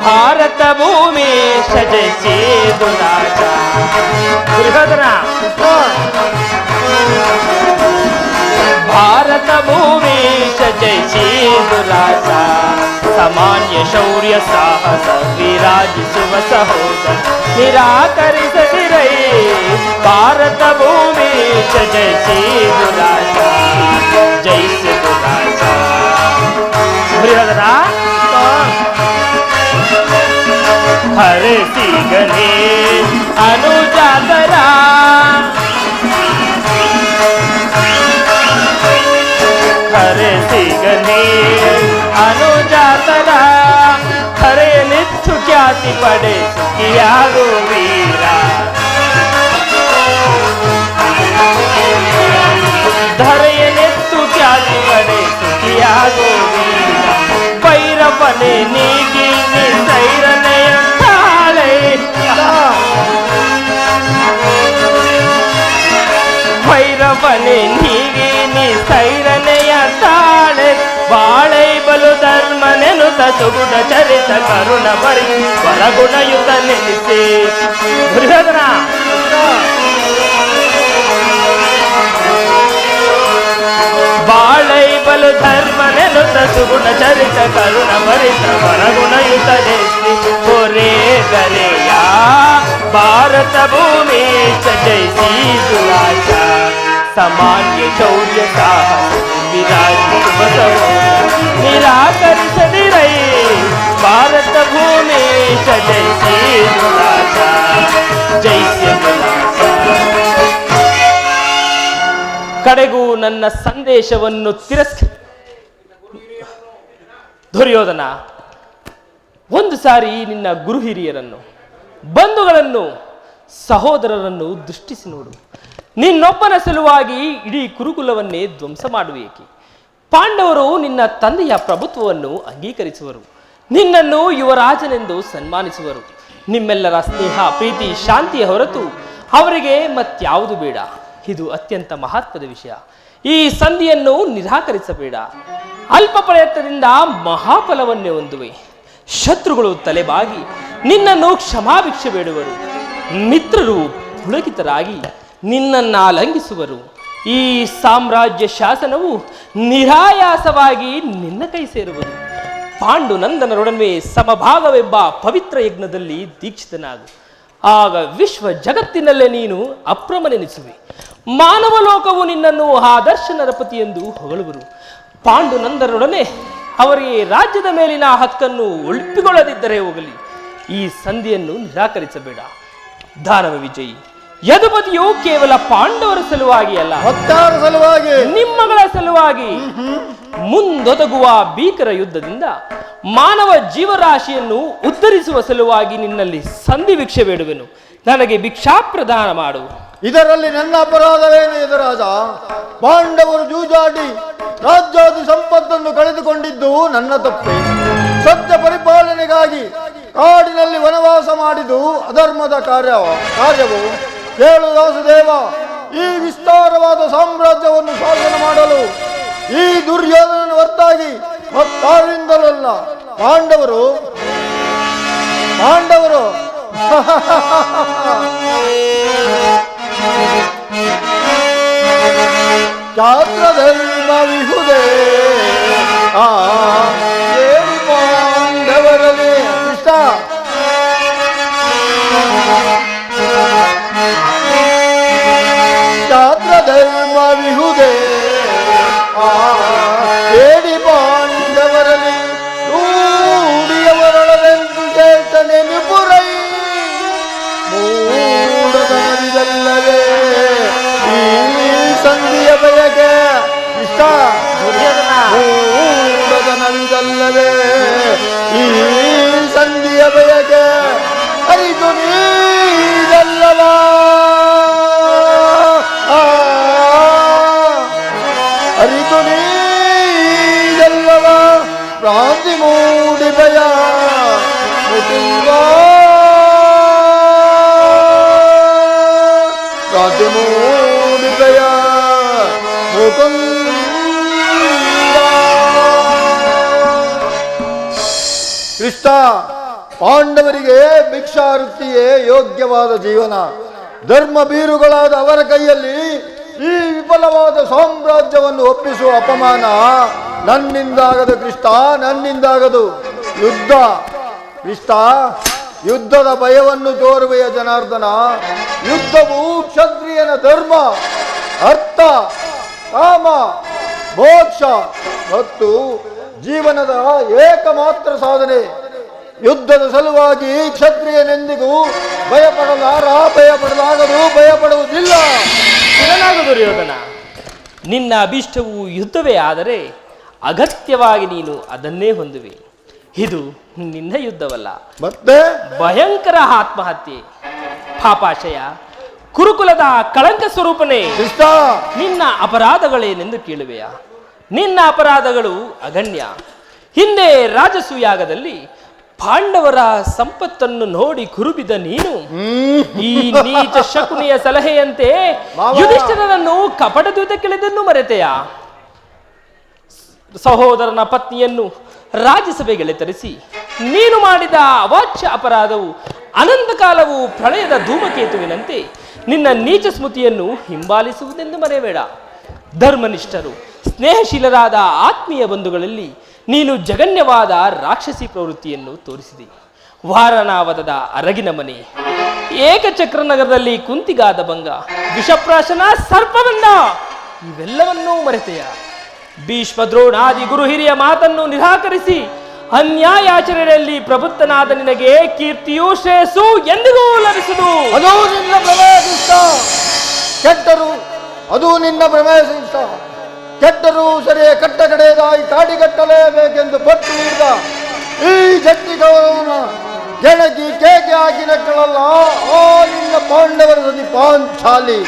S7: ಭಾರತ ಭೂಮಿ ಸಜಸಿ ದುರಾಜ. ದುರ್ಯೋಧನ, ಭಾರತ ಭೂಮಿ ಸಜಸಿ ದುರಾಜ. ಸಾಮಾನ್ಯ ಶೌರ್ಯ ಸಾಹಸ ವಿರಾಜಿಸುವ ಸಹೋದರ ನಿರಾಕರಿಸದಿರೈ. ಭಾರತ ಭೂಮಿ ಸಜಸಿ ದುರಾಜ. ಜಯಿಸಿ ದುರಾಜ. ದುರ್ಯೋಧನ, ಹರಸಿಗನೇ ಅನುಜಾತರ. ಹರಸಿಗನೇ ಅನುಜಾತರ. ಹರೆಯನೆತ್ತು ಖ್ಯಾತಿ ಪಡೆ ಸುಖಿಯಾಗೋ ವೀರ. ಧರೆಯನೆತ್ತು ಖ್ಯಾತಿ ಪಡೆ ಸುಖಿಯಾಗೋ ವೀರ. ಭೈರವನೆ ನೀಗಿ ಸೈರನೆಯ ತಾಳೆ. ಭೈರವನೆ ನೀಗಿ ಸೈರನೆಯ ತಾಳೆ. ಬಾಳೈ ಬಲು ಧರ್ಮನೆನುತ ಸುಗುಣ ಚರಿತ ಕರುಣ ಬರಿ ವರಗುಣಯುತ ನೆನೆಸಿ. ದುರ್ಯೋಧನ, ಬಾಳೈ ಬಲು ಧರ್ಮನೆನುತ ಸುಗುಣ ಚರಿತ ಕರುಣ ಭರಿತ ವರಗುಣಯುತ ನೆನೆಸಿ. ಹೊರೆ ಗರೆಯ ಭಾರತ ಭೂಮಿ ಸಜಯಿಸಿ ದುರಾಜ. ಸಾಮಾನ್ಯ ಶೌರ್ಯ ಸಾಹಸ ವಿರಾಜಿಸುವ ಸಹೋದರ ನಿರಾಕರಿಸದಿರೈ. ಭಾರತ ಭೂಮಿ ಸಜಯಿಸಿ ದುರಾಜ. ಜಯಿಸಿ ದುರಾಜ. ಕಡೆಗೂ ನನ್ನ ಸಂದೇಶವನ್ನು ದುರ್ಯೋಧನ, ಒಂದು ಸಾರಿ ನಿನ್ನ ಗುರು ಹಿರಿಯರನ್ನು, ಬಂಧುಗಳನ್ನು, ಸಹೋದರರನ್ನು ದೃಷ್ಟಿಸಿ ನೋಡು. ನಿನ್ನೊಬ್ಬನ ಸಲುವಾಗಿ ಇಡೀ ಕುರುಕುಲವನ್ನೇ ಧ್ವಂಸ ಮಾಡುವೇಕೆ? ಪಾಂಡವರು ನಿನ್ನ ತಂದೆಯ ಪ್ರಭುತ್ವವನ್ನು ಅಂಗೀಕರಿಸುವರು. ನಿನ್ನನ್ನು ಯುವರಾಜನೆಂದು ಸನ್ಮಾನಿಸುವರು. ನಿಮ್ಮೆಲ್ಲರ ಸ್ನೇಹ, ಪ್ರೀತಿ, ಶಾಂತಿಯ ಹೊರತು ಅವರಿಗೆ ಮತ್ಯಾವುದು ಬೇಡ. ಇದು ಅತ್ಯಂತ ಮಹತ್ವದ ವಿಷಯ. ಈ ಸಂಧಿಯನ್ನು ನಿರಾಕರಿಸಬೇಡ. ಅಲ್ಪ ಪ್ರಯತ್ನದಿಂದ ಮಹಾಫಲವನ್ನೇ ಹೊಂದುವೆ. ಶತ್ರುಗಳು ತಲೆಬಾಗಿ ನಿನ್ನನ್ನು ಕ್ಷಮಾಭಿಕ್ಷೆ ಬೇಡುವರು. ಮಿತ್ರರು ಪುಳಕಿತರಾಗಿ ನಿನ್ನನ್ನು ಲಂಘಿಸುವರು. ಈ ಸಾಮ್ರಾಜ್ಯ ಶಾಸನವು ನಿರಾಯಾಸವಾಗಿ ನಿನ್ನ ಕೈ ಸೇರುವುದು. ಪಾಂಡುನಂದನರೊಡನೆ ಸಮಭಾಗವೆಂಬ ಪವಿತ್ರ ಯಜ್ಞದಲ್ಲಿ ದೀಕ್ಷಿತನಾಗು. ಆಗ ವಿಶ್ವ ಜಗತ್ತಿನಲ್ಲೇ ನೀನು ಅಪ್ರಮನೆನಿಸುವೆ. ಮಾನವ ಲೋಕವು ನಿನ್ನನ್ನು ಆದರ್ಶ ನರಪತಿ ಎಂದು ಹೊಗಳುವರು. ಪಾಂಡುನಂದನರೊಡನೆ ಅವರಿಗೆ ರಾಜ್ಯದ ಮೇಲಿನ ಹಕ್ಕನ್ನು ಒಪ್ಪಿಕೊಳ್ಳದಿದ್ದರೆ ಹೋಗಲಿ. ಈ ಸಂಧಿಯನ್ನು ನಿರಾಕರಿಸಬೇಡ. ದಾನವ ವಿಜಯಿ, ಯದುಪತಿಯು ಕೇವಲ ಪಾಂಡವರ ಸಲುವಾಗಿ ಅಲ್ಲ,
S2: ಭಕ್ತರ ಸಲುವಾಗಿ,
S7: ನಿಮ್ಮಗಳ ಸಲುವಾಗಿ ಮುಂದೊದಗುವ ಭೀಕರ ಯುದ್ಧದಿಂದ ಮಾನವ ಜೀವರಾಶಿಯನ್ನು ಉದ್ಧರಿಸುವ ಸಲುವಾಗಿ ನಿನ್ನಲ್ಲಿ ಸಂಧಿ ಭಿಕ್ಷೆ ಬೇಡುವೆನು. ನನಗೆ ಭಿಕ್ಷಾ ಪ್ರದಾನ ಮಾಡು.
S2: ಇದರಲ್ಲಿ ನನ್ನ ಅಪರಾಧವೇನು ಎದುರಾದ? ಪಾಂಡವರು ಜೂಜಾಡಿ ರಾಜ್ಯಾದಿ ಸಂಪತ್ತನ್ನು ಕಳೆದುಕೊಂಡಿದ್ದು ನನ್ನ ತಪ್ಪೆ. ಸತ್ಯ ಪರಿಪಾಲನೆಗಾಗಿ ಕಾಡಿನಲ್ಲಿ ವನವಾಸ ಮಾಡಿದ್ದು ಅಧರ್ಮದ ಕಾರ್ಯವು. ಕೇಳು ವಾಸುದೇವ, ಈ ವಿಸ್ತಾರವಾದ ಸಾಮ್ರಾಜ್ಯವನ್ನು ಶಾಸನ ಮಾಡಲು ಈ ದುರ್ಯೋಧನನ ಹೊರತಾಗಿ ಮತ್ತಾರಿಂದಲಲ್ಲ, ಪಾಂಡವರು ಚಾತ್ರಧರ್ಮವಿಹುದೇ ಏಳು ಪಾಂಡವರಲ್ಲಿ ಕೃಷ್ಣ ಚಾತ್ರಧರ್ಮವಿಹುದೇ ಏಡಿ ಪಾಂಡವರಲ್ಲಿ ರೂಢಿಯವರೊಳವೆಂದು ಚೇತನೆನು ಪುರೈ ಮೂಢದನವಿದಲ್ಲವೇ ಈ ಸಂಧಿಯ ಬಯಕೆ ಇಷ್ಟ ಮೂಢದನವಿದಲ್ಲವೇ ಈ ಸಂಧಿಯ ಬಯಕೆ ಅರಿತು ನೀದಲ್ಲವಾ ಅರಿತು ನೀದಲ್ಲವ ಭ್ರಾಂತಿ ಮೂಡಿ ಭಯ ಮುಕುಂದ ಭ್ರಾಂತಿ ಮೂಡಿ ಭಯ ಮುಕುಂದ. ಕೃಷ್ಣ, ಪಾಂಡವರಿಗೆ ಭಿಕ್ಷಾವೃತ್ತಿಯೇ ಯೋಗ್ಯವಾದ ಜೀವನ. ಧರ್ಮ ಬೀರುಗಳಾದ ಅವರ ಕೈಯಲ್ಲಿ ಈ ವಿಫಲವಾದ ಸಾಮ್ರಾಜ್ಯವನ್ನು ಒಪ್ಪಿಸುವ ಅಪಮಾನ ನನ್ನಿಂದಾಗದು ಕೃಷ್ಣ, ನನ್ನಿಂದಾಗದು. ಕೃಷ್ಣ, ಯುದ್ಧದ ಭಯವನ್ನು ತೋರುವೆಯ ಜನಾರ್ದನ. ಯುದ್ಧವು ಕ್ಷತ್ರಿಯನ ಧರ್ಮ, ಅರ್ಥ, ಕಾಮ, ಮೋಕ್ಷ ಮತ್ತು ಜೀವನದ ಏಕಮಾತ್ರ ಸಾಧನೆ. ಯುದ್ಧದ ಸಲುವಾಗಿ ಕ್ಷತ್ರಿಯನೆಂದಿಗೂ ಭಯಪಡಲಾಗದು, ಭಯಪಡುವುದಿಲ್ಲ.
S7: ದುರ್ಯೋಧನ, ನಿನ್ನ ಅಭಿಷ್ಟವು ಯುದ್ಧವೇ ಆದರೆ ಅಗತ್ಯವಾಗಿ ನೀನು ಅದನ್ನೇ ಹೊಂದುವೆ. ಇದು ನಿನ್ನ ಯುದ್ಧವಲ್ಲ,
S2: ಮತ್ತೆ
S7: ಭಯಂಕರ ಆತ್ಮಹತ್ಯೆ. ಪಾಪಾಶಯ, ಕುರುಕುಲದ ಕಳಂಕ ಸ್ವರೂಪನೇ, ನಿನ್ನ ಅಪರಾಧಗಳೇನೆಂದು ಕೇಳುವೆಯಾ? ನಿನ್ನ ಅಪರಾಧಗಳು ಅಗಣ್ಯ. ಹಿಂದೆ ರಾಜಸೂಯಾಗದಲ್ಲಿ ಪಾಂಡವರ ಸಂಪತ್ತನ್ನು ನೋಡಿ ಕುರುಬಿದ ನೀನು ಈ ನೀಚ ಶಕುನಿಯ ಸಲಹೆಯಂತೆ ಯುಧಿಷ್ಠಿರನನ್ನು ಕಪಟ ದೂತಕ್ಕಿಳಿದನ್ನು ಮರೆತೆಯಾ? ಸಹೋದರನ ಪತ್ನಿಯನ್ನು ರಾಜ್ಯಸಭೆಗೆ ತರಿಸಿ ನೀನು ಮಾಡಿದ ಅವಾಚ್ಯ ಅಪರಾಧವು ಅನಂತ ಕಾಲವು ಪ್ರಳಯದ ಧೂಮಕೇತುವಿನಂತೆ ನಿನ್ನ ನೀಚ ಸ್ಮೃತಿಯನ್ನು ಹಿಂಬಾಲಿಸುವುದೆಂದು ಮರೆಯಬೇಡ. ಧರ್ಮನಿಷ್ಠರು, ಸ್ನೇಹಶೀಲರಾದ ಆತ್ಮೀಯ ಬಂಧುಗಳಲ್ಲಿ ನೀನು ಜಗನ್ಯವಾದ ರಾಕ್ಷಸಿ ಪ್ರವೃತ್ತಿಯನ್ನು ತೋರಿಸಿದೆ. ವಾರಣಾವತದ ಅರಗಿನ ಮನೆ, ಏಕಚಕ್ರ ನಗರದಲ್ಲಿ ಕುಂತಿಗಾದ ಭಂಗ, ವಿಷಪ್ರಾಶನ, ಸರ್ಪಬಂಧ ಇವೆಲ್ಲವನ್ನೂ ಮರೆತೆಯ? ಭೀಷ್ಮ ದ್ರೋಣಾದಿ ಗುರು ಹಿರಿಯ ಮಾತನ್ನು ನಿರಾಕರಿಸಿ ಅನ್ಯಾಯಾಚರಣೆಯಲ್ಲಿ ಪ್ರಬುದ್ಧನಾದ ನಿನಗೆ ಕೀರ್ತಿಯೂ ಶ್ರೇಯಸ್ಸು ಎಂದಿಗೂ ಲಭಿಸುವುದು.
S2: ಅದು ನಿನ್ನ ಪ್ರಮೇಯ ಕೆಟ್ಟರು, ಅದು ನಿನ್ನ ಪ್ರಮೇಯ ಕೆಟ್ಟರು ಸರಿಯೇ ಕಟ್ಟ ಕಡೆಯದಾಗಿ ಕಾಡಿಗಟ್ಟಲೇಬೇಕೆಂದು ಪಟ್ಟು ನೀಡಿದ ಈ ಜಟ್ಟಿಗೌರವನ ಗೆಣಕಿ ಕೇಕೆ ಹಾಕಿ ನಕ್ಕಳಲ್ಲ ಆ ನಿನ್ನ ಪಾಂಡವರ ಸತಿ ಪಾಂಚಾಲಿ.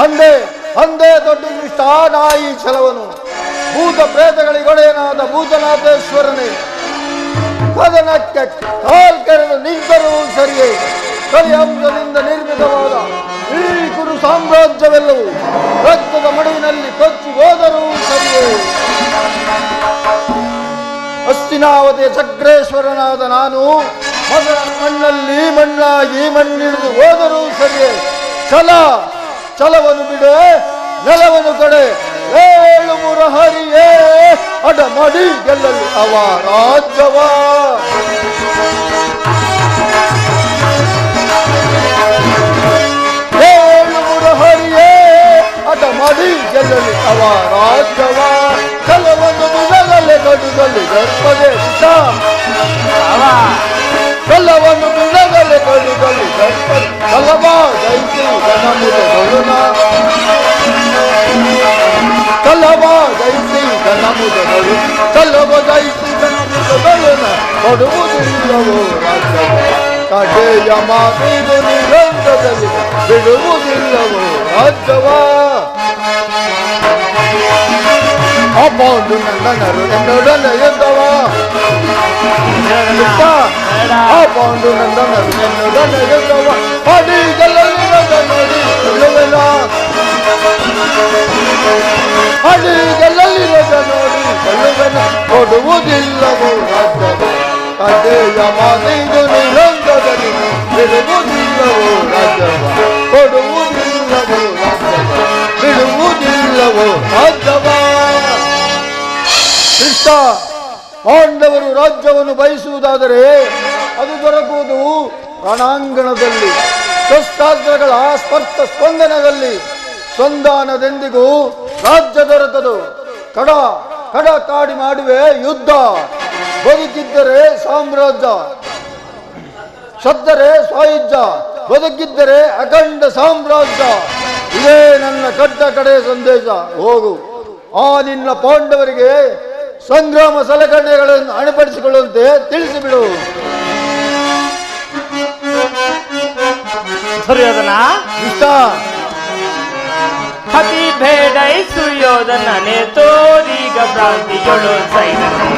S2: ಅಂದೇ ದೊಡ್ಡ ಕೃಷ್ಣ ನಾಯಿ ಛಲವನು, ಭೂತ ಪ್ರೇತಗಳಿಗೊಡೆಯನಾದ ಭೂತನಾಥೇಶ್ವರನೇ, ಕದನಕ್ಕೆ ಕಾಲ್ಕೆರೆದು ನಿಂತರೂ ಸರಿಯೇ ಕಲಿಯಂಶದಿಂದ ನಿರ್ಮಿತವಾದ ಈ ಕುರು ಸಾಮ್ರಾಜ್ಯವೆಲ್ಲವೂ ರಕ್ತದ ಮಡುವಿನಲ್ಲಿ ಕೊಚ್ಚಿ ಹೋದರೂ ಸರಿಯೇ. ಹಸ್ತಿನಾವತಿಯ ಚಕ್ರೇಶ್ವರನಾದ ನಾನು ಮಣ್ಣಲ್ಲಿ ಮಣ್ಣಾಗಿ ಮಣ್ಣಿಳಿದು ಹೋದರೂ ಸರಿಯೇ ಛಲವನ್ನು ಬಿಡೆ ನೆಲವನ್ನು ಕಡೆ ಏಳು ಮುರಹರಿಯೇ ಅಡ ಮಾಡಿ ಗೆಲ್ಲಲಿ ಅವ ರಾಜ್ಯವ. ಏಳು ಮುರಹರಿಯೇ ಅಡ ಮಾಡಿ ಗೆಲ್ಲಲಿ ಅವ ರಾಜ್ಯವ. ಛಲವನ್ನು ಬಿಡಗಲೆ ಕಡುಗಲಿ ಗರ್ಭದೆ ಕಲ್ಲವನ್ನು ಬಿಡಗಲೆ ಕಡುಗಲಿ ಗರ್ಭದೆ ಕಲವ ದೈತಿ ಗಣಮುದಗಳುನ ಕಲವ ದೈತಿ ಗಣಮುದಗಳು ಕಲವ ದೈತಿ ಗಣಮುದಗಳುನ ಕೊಡುವುದಿಲ್ಲವೋ ರಾಜ್ಯವ. ಕಡೆಯ ಮಾತಿದು ನಿರಂತರದಲ್ಲಿ ಬಿಡುವುದಿಲ್ಲವೋ ರಾಜ್ಯವ. ಅಪಾಂಡು ನಂದನರು ಎನ್ನೊಡನೆ ಎದ್ದವ ಅಪಾಂಡು ನಂದನರು ಎನ್ನೊಡನೆ ಎದ್ದವ ಅಡಿಗಳಲ್ಲಿ ನೋಡಿ ಕೊಳ್ಳುವೆನ ಅಡಿಗಳಲ್ಲಿ ನೋಡಿ ಕೊಳ್ಳುವೆನ ಕೊಡುವುದಿಲ್ಲವೋ ರಾಜ್ಯವ. ಕಡೆಯ ಮಾತಿದು ನಿರಂತರದಲ್ಲಿ ಬಿಡುವುದಿಲ್ಲವೋ ರಾಜ್ಯವ. ಕೊಡುವುದಿಲ್ಲವೋ ರಾಜ್ಯವ ಬಿಡುವುದಿಲ್ಲವೋ ರಾಜ್ಯವ. ಕೃಷ್ಣ, ಪಾಂಡವರು ರಾಜ್ಯವನ್ನು ಬಯಸುವುದಾದರೆ ಅದು ದೊರಕುವುದು ರಣಾಂಗಣದಲ್ಲಿ, ಶಸ್ತ್ರಾಸ್ತ್ರಗಳ ಸ್ಪರ್ಶ ಸ್ಪಂದನದಲ್ಲಿ. ಸಂಧಾನದೆಂದಿಗೂ ರಾಜ್ಯ ದೊರಕದು. ಕಡ ಕಡ ಕಾಡಿ ಮಾಡುವೆ ಯುದ್ಧ. ಬದುಕಿದ್ದರೆ ಸಾಮ್ರಾಜ್ಯ, ಸತ್ತರೆ ಸ್ವಾಯುಜ್ಯ. ಬದುಕಿದ್ದರೆ ಅಖಂಡ ಸಾಮ್ರಾಜ್ಯ. ಇದೇ ನನ್ನ ಕಟ್ಟ ಕಡೆ ಸಂದೇಶ. ಹೋಗು, ಆ ನಿನ್ನ ಪಾಂಡವರಿಗೆ ಸಂಗ್ರಾಮ ಸಲಕರಣೆಗಳನ್ನು ಅಣಿಪಡಿಸಿಕೊಳ್ಳುವಂತೆ ತಿಳಿಸಿಬಿಡು.
S5: ದುರ್ಯೋಧನ
S2: ಇಷ್ಟ
S5: ಅತಿ ಬೇಡೈ ಸುಯೋಧನನೆ ತೋರಿಗ ಭ್ರಾಂತಿಗಳು ಸೈನನೆ.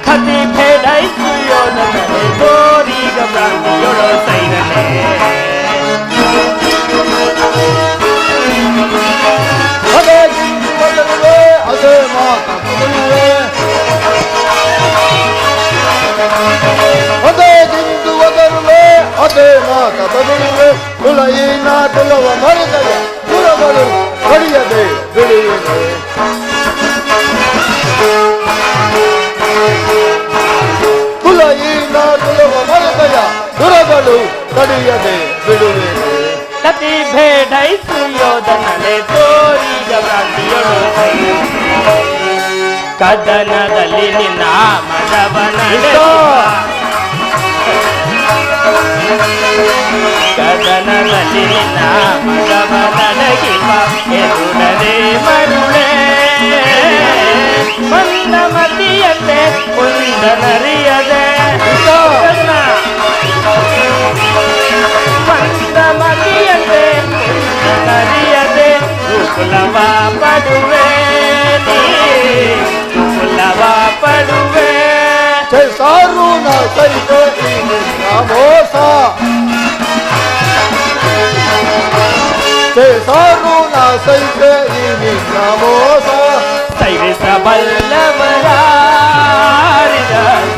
S5: ಕತಿ ಬೇಡೈ ಸುಯೋಧನನೆ ತೋರಿಗ ಭ್ರಾಂತಿಗಳು ಸೈನನೆ.
S2: ಅದೇ ಬದಲುವೆ ಅದೇ ಮಾತ ಬದಲುವೆ ಅದೇ ದಿಂದು ಬದಲುವೆ ಅದೇ ಮಾತ ಬದಲುವೆ. ಕುಲಯಿನ ಕುಲವ ಮರೆತಯ ಕುಲಗಳು ಕಡಿಯದೆ ಬಿಡುವೆ. ಕುಲಯಿನ ಕುಲವ ಮರೆತಯ ಕುಲಗಳು ಕಡಿಯದೆ ಬಿಡುವೆ.
S5: ಕತಿ ಬೇಡೈ ಸುಯೋಧನನೆ ತೋರಿಗ ಭ್ರಾಂತಿಯೊಳು ಕದನದಲ್ಲಿ ನಿನ್ನ ಮದವನ ಕದನದಲ್ಲಿ ನಿನ್ನ ಮದವನಡಗಿವ ಎದುರದೆ ಮರುಳೆ ಮಂದಮತಿಯತೆ ಕುಂದನರಿಯದೆ ಮಂದಮತಿಯತೆ ಕುಂದನರಿಯದೆ ರುಕುಲವ ಪಡುವೆ ರುಕುಲವ ಪಡುವೆ.
S2: ಸಾರು ನ ಸೈತ ಮೋಸ ಸಾರು ನ ಸೈತ ಮೋಸ.
S5: ಸೈರಿಸಬಲ್ಲವರ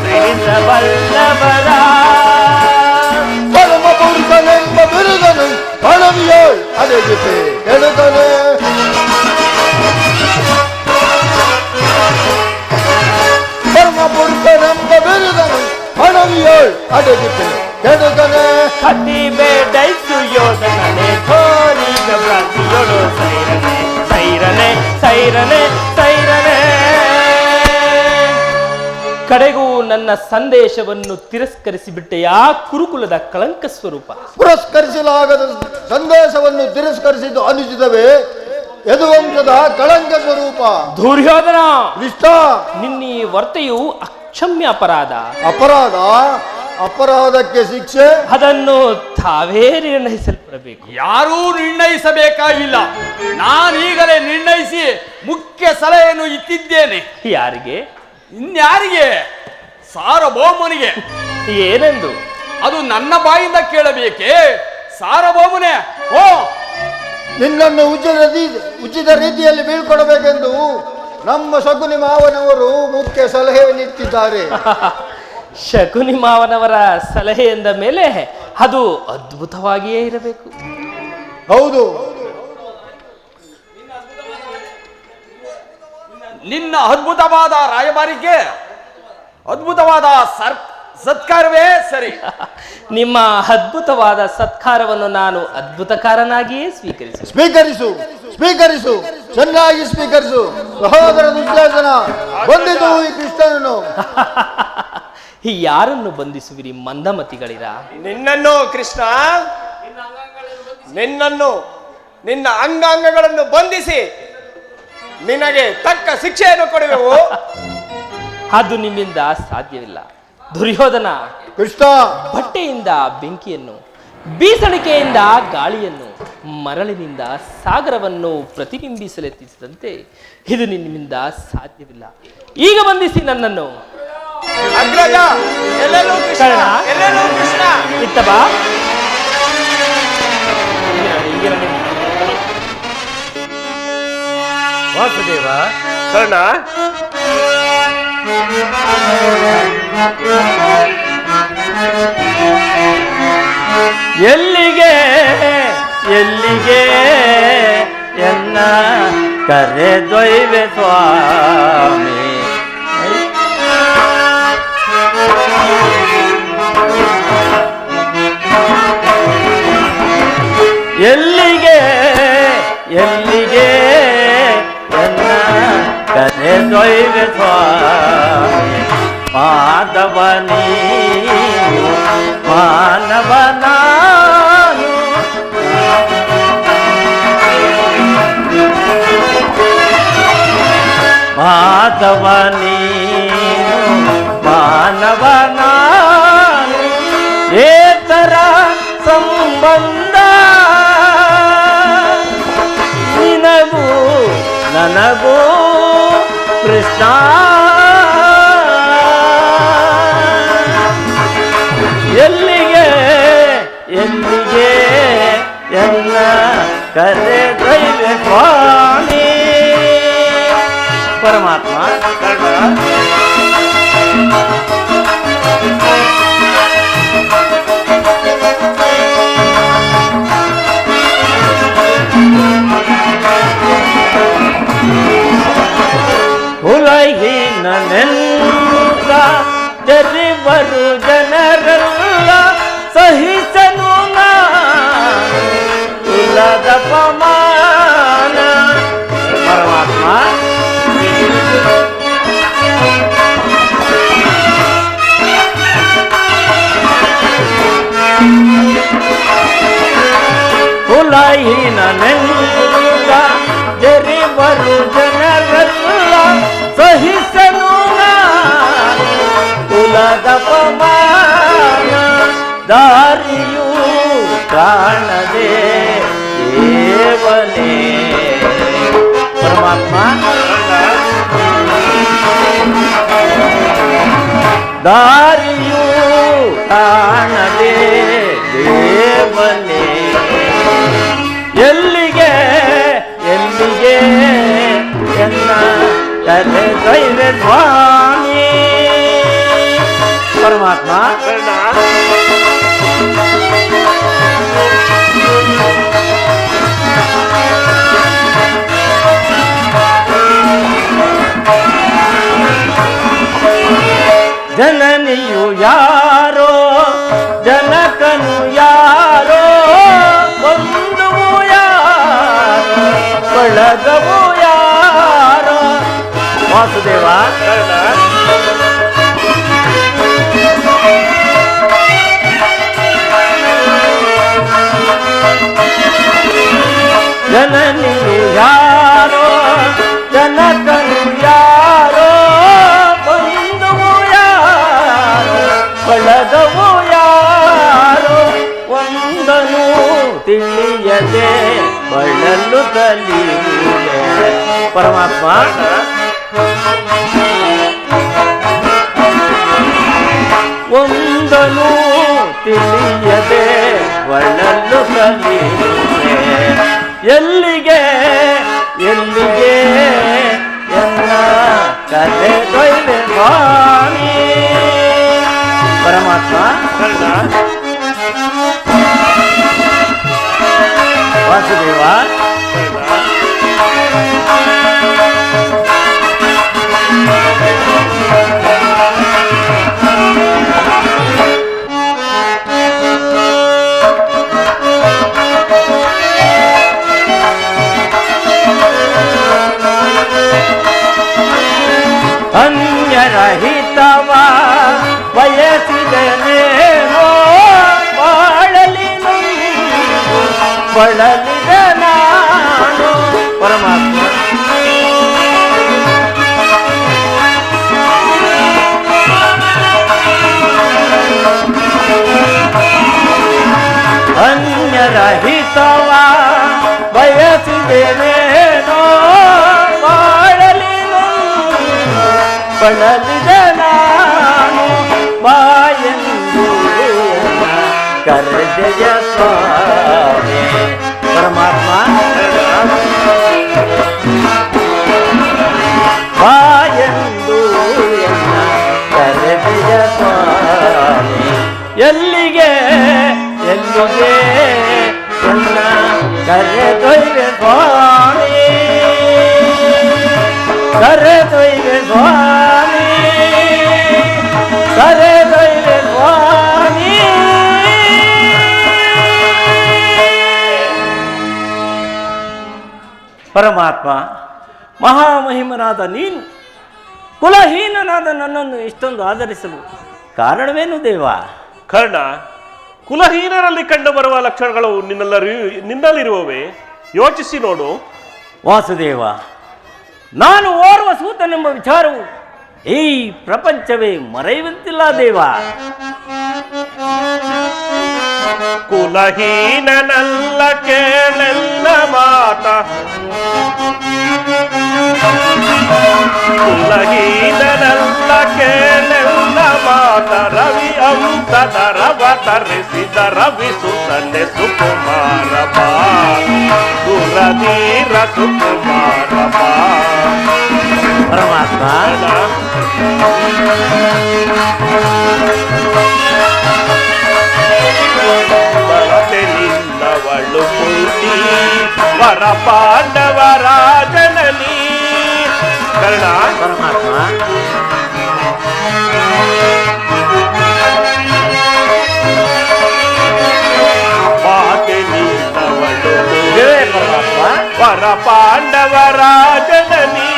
S5: ಸೈರಿಸಬಲ್ಲವರ
S2: ಪರಮ ಪುರುಷನೆಂಬ ಬಿರುದನು ಪಣವಿಯೋಳ್ ಅಡೆಗಿತೆ ಕೆಡುಕನೆ. ಪರಮ ಪುರುಷನೆಂಬ ಬಿರುದನು ಪಣವಿಯೋಳ್ ಅಡೆಗಿತೆ ಕೆಡುಕನೆ.
S5: ಅತಿ ಬೇಡೈ ಸುಯೋಧನನೆ ತೋರಿಗ ಭ್ರಾಂತಿಯೊಳು ಸೈರನೆ ಸೈರನೆ ಸೈರನೆ ಸೈರನೆ. ಕಡೆಗೂ ನನ್ನ ಸಂದೇಶವನ್ನು ತಿರಸ್ಕರಿಸಿಬಿಟ್ಟೆಯಾ ಕುರುಕುಲದ ಕಳಂಕ ಸ್ವರೂಪ.
S2: ಪುರಸ್ಕರಿಸಲಾಗದ ಸಂದೇಶವನ್ನು ತಿರಸ್ಕರಿಸಿದ್ದು ಅನುಚಿತವೇ ಯದುವಂಶದ ಕಳಂಕ ಸ್ವರೂಪ.
S5: ದುರ್ಯೋಧನ
S2: ಇಷ್ಟ
S5: ನಿನ್ನ ಈ ವರ್ತನೆಯು ಅಕ್ಷಮ್ಯ ಅಪರಾಧ.
S2: ಅಪರಾಧ ಅಪರಾಧಕ್ಕೆ ಶಿಕ್ಷೆ
S5: ಅದನ್ನು ತಾವೇ ನಿರ್ಣಯಿಸಲ್ಪಡಬೇಕು.
S8: ಯಾರೂ ನಿರ್ಣಯಿಸಬೇಕಾಗಿಲ್ಲ. ನಾನೀಗಲೇ ನಿರ್ಣಯಿಸಿ ಮುಖ್ಯ ಸಲಹೆಯನ್ನು ಇಟ್ಟಿದ್ದೇನೆ.
S5: ಯಾರಿಗೆ?
S8: ಇನ್ಯಾರಿಗೆ? ಸಾರ್ವಭೌಮನಿಗೆ.
S5: ಏನೆಂದು?
S8: ಅದು ನನ್ನ ಬಾಯಿಂದ ಕೇಳಬೇಕೇ? ಸಾರ್ವಭೌಮನೇ, ಓ
S2: ನಿನ್ನನ್ನು ಉಚಿತ ರೀತಿಯಲ್ಲಿ ಬೀಳ್ಕೊಡಬೇಕೆಂದು ನಮ್ಮ ಶಕುನಿ ಮಾವನವರು ಮುಖ್ಯ ಸಲಹೆಯನ್ನಿಟ್ಟಿದ್ದಾರೆ.
S7: ಶಕುನಿ ಮಾವನವರ ಸಲಹೆ ಎಂದ ಮೇಲೆ ಅದು ಅದ್ಭುತವಾಗಿಯೇ ಇರಬೇಕು.
S2: ಹೌದು,
S8: ನಿನ್ನ ಅದ್ಭುತವಾದ ರಾಯಭಾರಿಗೆ ಅದ್ಭುತವಾದ ಸತ್ಕಾರವೇ ಸರಿ.
S7: ನಿಮ್ಮ ಅದ್ಭುತವಾದ ಸತ್ಕಾರವನ್ನು ನಾನು ಅದ್ಭುತಕಾರನಾಗಿಯೇ
S2: ಸ್ವೀಕರಿಸು ಸ್ವೀಕರಿಸು, ಚೆನ್ನಾಗಿ ಸ್ವೀಕರಿಸು. ಸಹೋದರ ದುಶ್ಯಾಸನ, ಬಂದಿತು ಈ ಕೃಷ್ಣನನ್ನು.
S7: ಯಾರನ್ನು ಬಂಧಿಸುವಿರಿ ಮಂದಮತಿಗಳಿರ?
S3: ನಿನ್ನನ್ನು ಕೃಷ್ಣ, ನಿನ್ನ ಅಂಗಾಂಗಗಳನ್ನು ಬಂಧಿಸಿ ನಿನಗೆ ತಕ್ಕ ಶಿಕ್ಷೆಯನ್ನು ಕೊಡುವೆವು.
S7: ಅದು ನಿಮ್ಮಿಂದ ಸಾಧ್ಯವಿಲ್ಲ ದುರ್ಯೋಧನ.
S2: ಕೃಷ್ಣ,
S7: ಬಟ್ಟೆಯಿಂದ ಬೆಂಕಿಯನ್ನು, ಬೀಸಣಿಕೆಯಿಂದ ಗಾಳಿಯನ್ನು, ಮರಳಿನಿಂದ ಸಾಗರವನ್ನು ಪ್ರತಿಬಿಂಬಿಸಲೆತ್ತಿಸಿದಂತೆ ಇದು ನಿಮ್ಮಿಂದ ಸಾಧ್ಯವಿಲ್ಲ. ಈಗ ಬಂಧಿಸಿ ನನ್ನನ್ನು.
S3: ಅಗ್ರಜ, ಎಲ್ಲೆಲ್ಲೂ ಕೃಷ್ಣ,
S7: ಕರ್ಣ,
S3: ಎಲ್ಲೆಲ್ಲೂ ಕೃಷ್ಣ.
S7: ಇತ್ತ ಬಾ.
S3: ವಾಸುದೇವ, ಕರ್ಣ,
S5: ಎಲ್ಲಿಗೆ ಎಲ್ಲಿಗೆ ಎನ್ನ ಕರೆದೊಯ್ವೆ ಸ್ವಾಮಿ. ಎಲ್ಲಿಗೆ ಎಲ್ಲಿಗೆ ಎನ್ನ ಕರೆದೊಯ್ವೆ ಸ್ವಾಮಿ. ಮಾಧವನೀ ಮಾನವನಾನು ಮಾಧವನೀನು ಮಾನವನಾನು. ಏತರ ಸಂಬಂಧ ನಿನಗೂ ನನಗೂ ಕೃಷ್ಣ. ಎಲ್ಲಿಗೆ ಎಲ್ಲಿಗೆ ಎಲ್ಲ ಕರೆದೊಯ್ವೆ ಸ್ವಾಮಿ. ಪರಮಾತ್ಮ ಹುಲಹೀನನೆಲ್ಲ ಜರಿವರು ಜನರೆಲ್ಲ ಸಹಿಸನು ಕುಲದ ಪಮಾನ. ಪರಮಾತ್ಮ ಹುಲಹೀನನೆಲ್ಲ ಜರಿವರು ಜನರೆಲ್ಲ ಸಹಿಸನು ಕುಲದ ಪಮಾನ. ದಾರಿಯೂ ಕಾಣದೆ ದೇವನೇ. ಪರಮಾತ್ಮ ದಾರಿಯೂ ಕಾಣದೆ ದೇವನೇ. ಎಲ್ಲಿಗೆ ಎಲ್ಲಿಗೆ ಎನ್ನ ಕರೆದೊಯ್ವೆ ಸ್ವಾಮಿ. ಪರಮಾತ್ಮ ಜನನಿಯು ಯಾರೋ ಜನಕನು ಯಾರೋ ಬಂಧುವು ಯಾರೋ ಬಳಗವು ಯಾರೋ. ವಾಸುದೇವ ಜನನಿಯು ಯಾರೋ ಜನಕನು ಯಾರೋ ಬಂಧುವು ಯಾರೋ ಬಳಗವು ಯಾರೋ. ಒಂದನು ತಿಳಿಯದೆ ಬಳಲು ತಲಿಯುವೆ. ಪರಮಾತ್ಮ ಒಂದನು ತಿಳಿಯದೆ ಬಳಲು ತಲಿಯುವೆ. ಎಲ್ಲಿಗೆ ಎಲ್ಲಿಗೆ ಎಲ್ಲ ಕರೆದೊಯ್ವೆ ಸ್ವಾಮಿ. ಪರಮಾತ್ಮ ವಾಸುದೇವ ಅನ್ಯರಹಿತವ ಬಯಸಿದನೇನೋ ಬಾಳಲಿ ಬಳಲಿದ ನಾನು ಪರಮಾತ್ಮ ಅನ್ಯರಹಿತವ ಬಯಸಿದನೇನೋ ಬಾಳಲಿ ಬಳಲಿದ ನಾನು ಬಾಯೆಂದು ಕರೆದೆಯ ಸ್ವಾಮಿ ಪರಮಾತ್ಮ ಬಾಯೆಂದು ಕರೆದೆಯ ಸ್ವಾಮಿ ಎಲ್ಲಿಗೆ ಎಲ್ಲಿಗೆ ನನ್ನ ಕರೆದೊಯ್ವೆ ಸ್ವಾಮಿ ಕರೆದೊಯ್ವೆ ಸ್ವಾಮಿ ಕರೆದೊಯ್ವೆ ಸ್ವಾಮಿ ಪರಮಾತ್ಮ ಮಹಾಮಹಿಮನಾದ ನೀನು ಕುಲಹೀನನಾದ ನನ್ನನ್ನು ಇಷ್ಟೊಂದು ಆಧರಿಸಲು ಕಾರಣವೇನು ದೇವ?
S9: ಕರ್ಣ, ಕುಲಹೀನರಲ್ಲಿ ಕಂಡು ಬರುವ ಲಕ್ಷಣಗಳು ನಿನ್ನಲ್ಲಿರುವವೇ? ಯೋಚಿಸಿ ನೋಡು.
S5: ವಾಸುದೇವ, ನಾನು ಓರ್ವ ಸೂತನೆಂಬ ವಿಚಾರವು ಈ ಪ್ರಪಂಚವೇ ಮರೆಯುವಂತಿಲ್ಲ ದೇವ.
S9: ಕುಲಹೀನನಲ್ಲ ಕೇಳೆಲ್ಲ ಮಾತ, ಕುಲಹೀನನಲ್ಲ ಕೇಳೆಲ್ಲ ಮಾತ. ರವಿ ಅಂಶದ ರವ ತರಿಸಿದ ರವಿ ಸುತನೆ ಸುಕುಮಾರ ಬಾ, ಸುರಧೀರ ಸುಕುಮಾರ ಬಾ.
S5: ಪರಮಾತ್ಮ
S9: ಬರತೆ ನಿನ್ನವಳು ಪೂರ್ತಿ ವರ ಪಾಂಡವರ ಜನನಿ. ಕರ್ಣ,
S5: ಪರಮಾತ್ಮ
S9: ಮಾತೆ ನಿನ್ನವಳು
S5: ಪರಮಾತ್ಮ
S9: ವರ ಪಾಂಡವರ ಜನನಿ.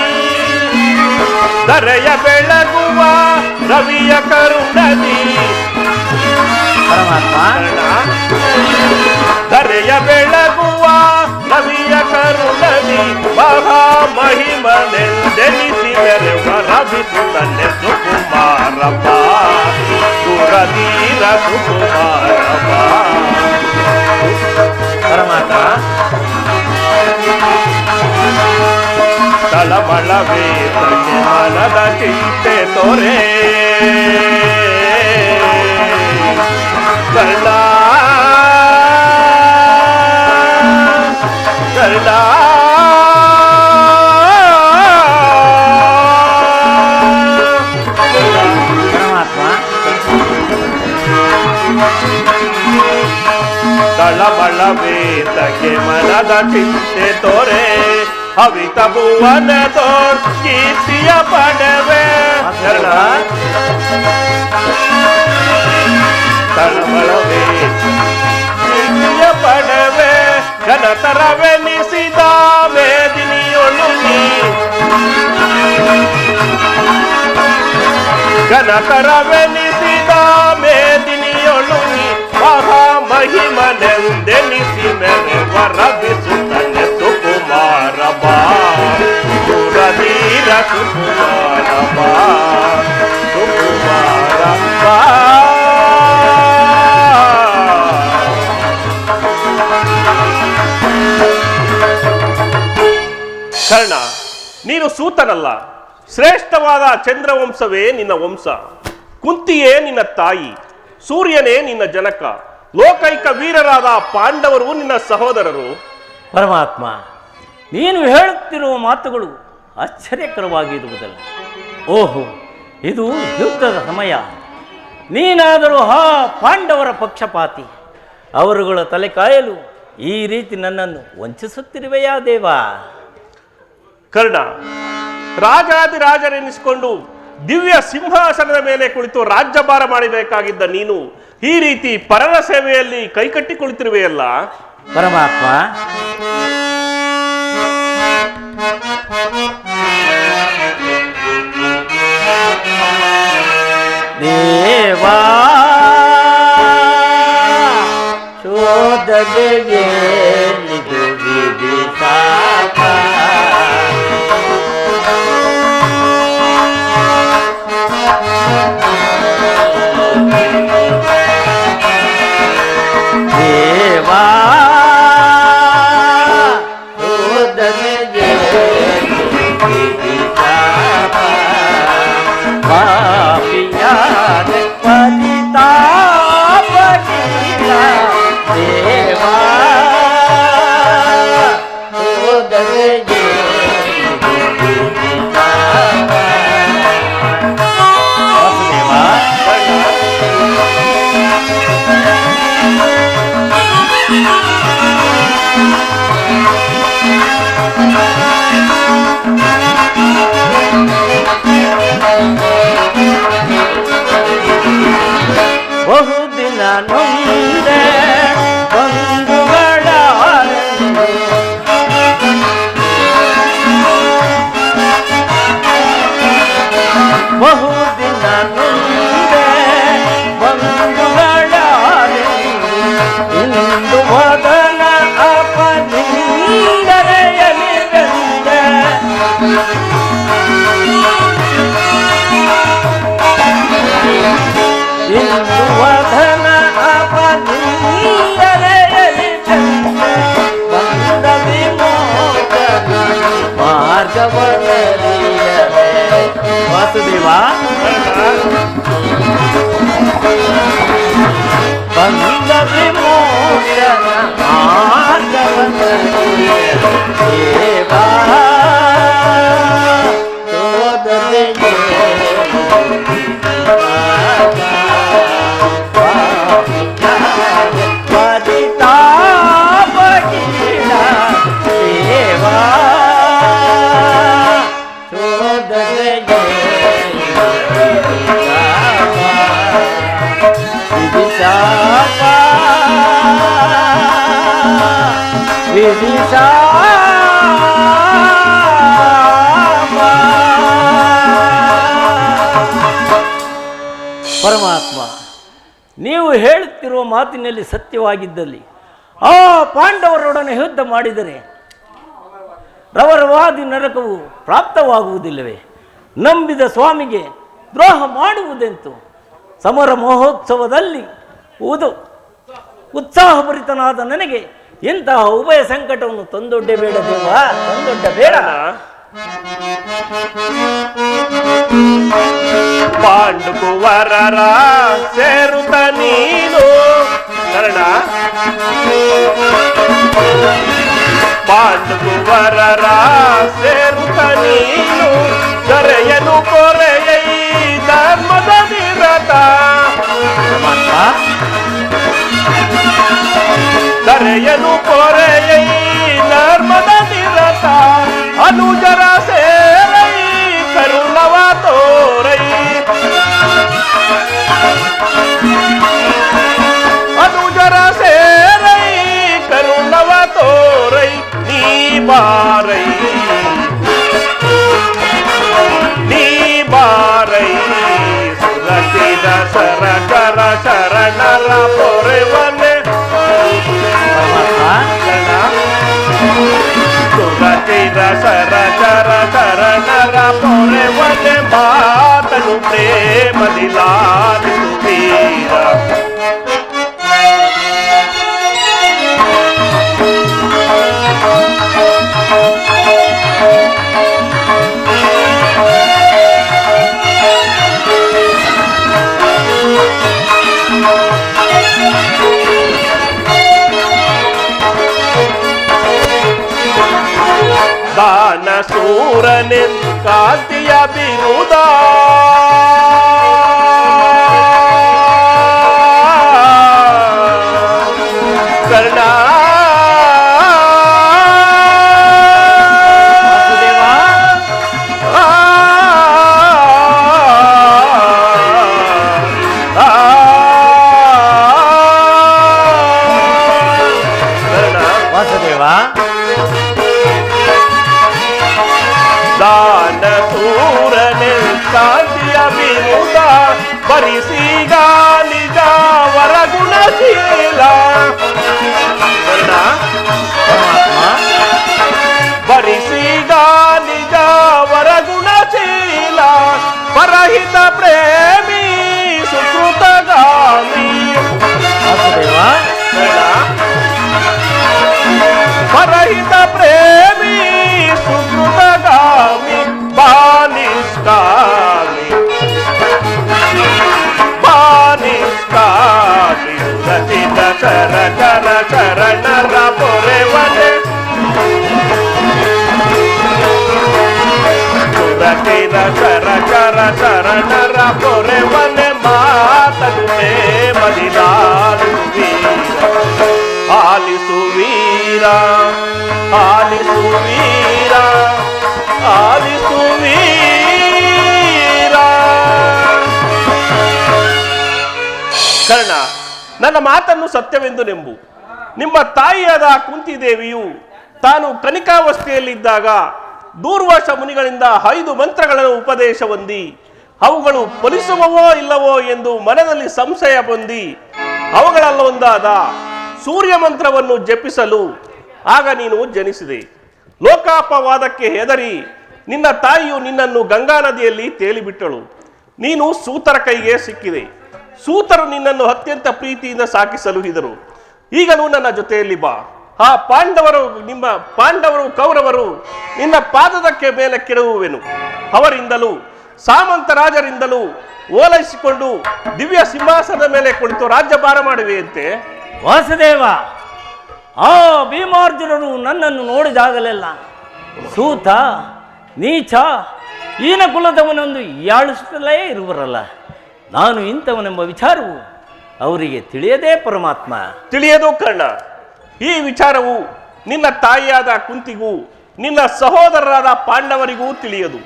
S9: ಧರೆಯ ಬೆಳಗುವ ರವಿಯ ಕರುಣದಿ.
S5: ಪರಮಾತ್ಮ
S9: ಧರೆಯ ಬೆಳಗುವ ರವಿಯ ಕರುಣದಿ. ಮಹಾಮಹಿಮನೆಂದೆನಿಸಿ ಮೆರೆವ ರವಿಸುತ್ತನೆ ಸುಕುಮಾರ ಬಾ, ಸುರಧೀರ ಸುಕುಮಾರ ಬಾ.
S5: ಪರಮಾತ್ಮ
S9: ತಳಮಳವೇ ತಗೆ ಮನದ ಚಿಂತೆ ತೋರೆ. ಕರ್ಣ, ಕರ್ಣ,
S5: ಪರಮಾತ್ಮ
S9: ತಳಮಳವೇ ತಗೆ ಮನದ ಚಿಂತೆ ತೋರೆ. ಅವಿತ ಭುವನ ತೋರ್ ಕೀರ್ತಿಯ ಪಡವೆ. ತಳಮಳವೇ ಕೀರ್ತಿಯ ಪಡವೆ. ಘನತರವೆನಿಸಿದ ಮೇದಿನಿಯೊಳು ನೀ. ಘನತರವೆನಿಸಿದ ಮೇದಿನಿಯೊಳು ನೀ. ಮಹಾಮಹಿಮನೆಂದೆನಿಸಿ ಮೆರೆವ ರವಿಸುತ್ತನೆ ಸುಕುಮಾರ ಬಾ, ಸುರಧೀರ ಸುಕುಮಾರ ಬಾ, ಸುಕುಮಾರ ಬಾ. ಕರ್ಣ, ನೀನು ಸೂತನಲ್ಲ, ಶ್ರೇಷ್ಠವಾದ ಚಂದ್ರವಂಶವೇ ನಿನ್ನ ವಂಶ. ಕುಂತಿಯೇ ನಿನ್ನ ತಾಯಿ, ಸೂರ್ಯನೇ ನಿನ್ನ ಜನಕ. ಲೋಕೈಕ ವೀರರಾದ ಪಾಂಡವರು ನಿನ್ನ ಸಹೋದರರು.
S5: ಪರಮಾತ್ಮ, ನೀನು ಹೇಳುತ್ತಿರುವ ಮಾತುಗಳು ಆಶ್ಚರ್ಯಕರವಾಗಿರುವುದಲ್ಲ. ಓಹೋ, ಇದು ಯುದ್ಧದ ಸಮಯ. ನೀನಾದರೂ ಪಾಂಡವರ ಪಕ್ಷಪಾತಿ. ಅವರುಗಳ ತಲೆ ಕಾಯಲು ಈ ರೀತಿ ನನ್ನನ್ನು ವಂಚಿಸುತ್ತಿರುವೆಯಾ ದೇವ?
S9: ಕರ್ಣ, ರಾಜಾದಿರಾಜರೆನಿಸಿಕೊಂಡು ದಿವ್ಯ ಸಿಂಹಾಸನದ ಮೇಲೆ ಕುಳಿತು ರಾಜ್ಯಭಾರ ಮಾಡಬೇಕಾಗಿದ್ದ ನೀನು ಈ ರೀತಿ ಪರರ ಸೇವೆಯಲ್ಲಿ ಕೈಕಟ್ಟಿ ಕುಳಿತಿರುವೆಯಲ್ಲ.
S5: ಪರಮಾತ್ಮ, ದೇವಾ ಶೋಧನೆಗೆ ಇದು ವಿಧಿಸಾಕ. ದೇವಾ ಶೋಧನೆಗೆ ವಿಧಿಸಾಕ. ಪಾಪಿಯಾದ ಪರಿತಾಪಗಿಲ್ಲ ದೇವಾ ಶೋಧನೆಗೆ ವಿಧಿಸಾಕ. ವಾಸುದೇವ, ಬಹುದಿನ ನೊಂದೆ ಬಂಧುಗಳ ಬಹುದಿನ ನೊಂದೆ ಬಂಧುಗಳ ಇಂದು ವದನ ಅಪನಿಂದರೆಯಲಿ ಬಂದೆ. ಇಂದು ವದನ ಅಪನಿಂದರೆಯಲಿ ಬಂದೆ. ಬಂದ ವಿಮೋಚನ ಮಾರ್ಗವನರಿಯದೆ. ವಾಸುದೇವ, ಬಂದ ವಿಮೋಚನ ಮಾರ್ಗವನರಿಯದೆ. ದೇವಾ ಶೋಧನೆಗೆ ಪರಿತಾಪಗಿಲ್ಲ ದೇವಾ ಶೋಧನೆಗೆ ವಿಧಿಸಾಕ. ಪರಮಾತ್ಮ, ನೀವು ಹೇಳುತ್ತಿರುವ ಮಾತಿನಲ್ಲಿ ಸತ್ಯವಾಗಿದ್ದಲ್ಲಿ ಆ ಪಾಂಡವರೊಡನೆ ಯುದ್ಧ ಮಾಡಿದರೆ ರವರವಾದಿ ನರಕವು ಪ್ರಾಪ್ತವಾಗುವುದಿಲ್ಲವೇ? ನಂಬಿದ ಸ್ವಾಮಿಗೆ ದ್ರೋಹ ಮಾಡುವುದೆಂತು? ಸಮರ ಮಹೋತ್ಸವದಲ್ಲಿ ಉತ್ಸಾಹಭರಿತನಾದ ನನಗೆ ಇಂತಹ ಉಭಯ ಸಂಕಟವನ್ನು ತಂದೊಡ್ಡಬೇಡ ದೇವ, ತಂದೊಡ್ಡಬೇಡ.
S9: ಪಾಂಡುಕುವರರ ಸೇರುತ್ತ ನೀನು ಕರ್ಣ, ಪಾಂಡುಕುವರರ ಸೇರುತ್ತ ನೀನು ದೊರೆಯನು ಕೊರೆಯೈ ಧರ್ಮದ ನಿರತ. ದರೆಯನು ಕೊರೆಯೈ ಧರ್ಮದ ನಿರತ. ಅನುಜರ ಸೇರೈ ಕರುಣವ ತೋರೈ. ಅನುಜರ ಸೇರೈ ಕರುಣವ ತೋರೈ. ನೀ ಬಾರೈ, ನೀ ಬಾರೈ. ಸುರಸಿದ ಸರಕರ ಶರಣರ ಪೊರೆವನೆ. ಸುರಸಿದ ಸರಕರ ಶರಣರ ಪೊರೆವನೆ. ಮಾತನು ಪ್ರೇಮದಿಲಾಲಿಸು ವೀರ. ದಾನ ಸೂರನೆಂದು ಕಾಂತಿಯ ಬಿರುದ. ಕಾಂತಿಯ ವಿರುದ್ಧ ಬರಿಸೀಗ ನಿಜ ವರಗುಣಶೀಲ ಬರಿಸೀಗ ನಿಜ ವರಗುಣಶೀಲ ಪರಹಿತ ಪ್ರೇಮಿ ಸುಕೃತಗಾಮಿ ಪರಹಿತ ಪ್ರೇಮಿ ಸುಕೃತಗಾಮಿ ಬಾನಿಷ್ಠಾಮಿ ಬಾನಿಷ್ಠಾಮಿ ರಚಿತ ಚರ ಚರ ಚರಣರ ಪೊರೆವನೆ ಸುರಕಿರ ಚರ ಚರ ಚರಣರ ಪೊರೆವನೆ ಮಾತನುವೆ ಮದಿನಾಲು ವೀರ ಆಲಿಸು ವೀರ ಆಲಿಸು ವೀರ ಆಲಿಸು ವೀರ. ಕರ್ಣ, ನನ್ನ ಮಾತನ್ನು ಸತ್ಯವೆಂದು ನೆಂಬು. ನಿಮ್ಮ ತಾಯಿಯಾದ ಕುಂತಿದೇವಿಯು ತಾನು ಕನಿಕಾವಸ್ಥೆಯಲ್ಲಿದ್ದಾಗ ದೂರ್ವಾಸ ಮುನಿಗಳಿಂದ 5 ಮಂತ್ರಗಳನ್ನು ಉಪದೇಶ ಹೊಂದಿ ಅವುಗಳು ಫಲಿಸುವವೋ ಇಲ್ಲವೋ ಎಂದು ಮನದಲ್ಲಿ ಸಂಶಯ ಹೊಂದಿ ಅವುಗಳಲ್ಲೊಂದಾದ ಸೂರ್ಯ ಮಂತ್ರವನ್ನು ಜಪಿಸಲು ಆಗ ನೀನು ಜನಿಸಿದೆ. ಲೋಕಾಪವಾದಕ್ಕೆ ಹೆದರಿ ನಿನ್ನ ತಾಯಿಯು ನಿನ್ನನ್ನು ಗಂಗಾ ನದಿಯಲ್ಲಿ ತೇಲಿಬಿಟ್ಟಳು. ನೀನು ಸೂತರ ಕೈಗೆ ಸಿಕ್ಕಿದೆ. ಸೂತರು ನಿನ್ನನ್ನು ಅತ್ಯಂತ ಪ್ರೀತಿಯಿಂದ ಸಾಕಿ ಸಲುಹಿದರು. ಈಗಲೂ ನನ್ನ ಜೊತೆಯಲ್ಲಿ ಬಾ. ಆ ಪಾಂಡವರು ಕೌರವರು ನಿನ್ನ ಪಾದದಕ್ಕೆ ಮೇಲೆ ಕೆಡವುವೆನು. ಅವರಿಂದಲೂ ಸಾಮಂತ ರಾಜರಿಂದಲೂ ಓಲೈಸಿಕೊಂಡು ದಿವ್ಯ ಸಿಂಹಾಸನದ ಮೇಲೆ ಕುಳಿತು ರಾಜ್ಯಭಾರ ಮಾಡುವೆಯಂತೆ.
S5: ವಾಸುದೇವ, ಆ ಭೀಮಾರ್ಜುನರು ನನ್ನನ್ನು ನೋಡಿದಾಗಲೆಲ್ಲ ಸೂತ, ನೀಚ, ಈನ ಕುಲದವನೊಂದು ಯಾಳಿಸುತ್ತಲೇ ಇರುವರಲ್ಲ. ನಾನು ಇಂಥವನೆಂಬ ವಿಚಾರವು ಅವರಿಗೆ ತಿಳಿಯದೇ ಪರಮಾತ್ಮ.
S9: ತಿಳಿಯದು ಕರ್ಣ. ಈ ವಿಚಾರವು ನಿನ್ನ ತಾಯಿಯಾದ ಕುಂತಿಗೂ ನಿನ್ನ ಸಹೋದರರಾದ ಪಾಂಡವರಿಗೂ ತಿಳಿಯದು.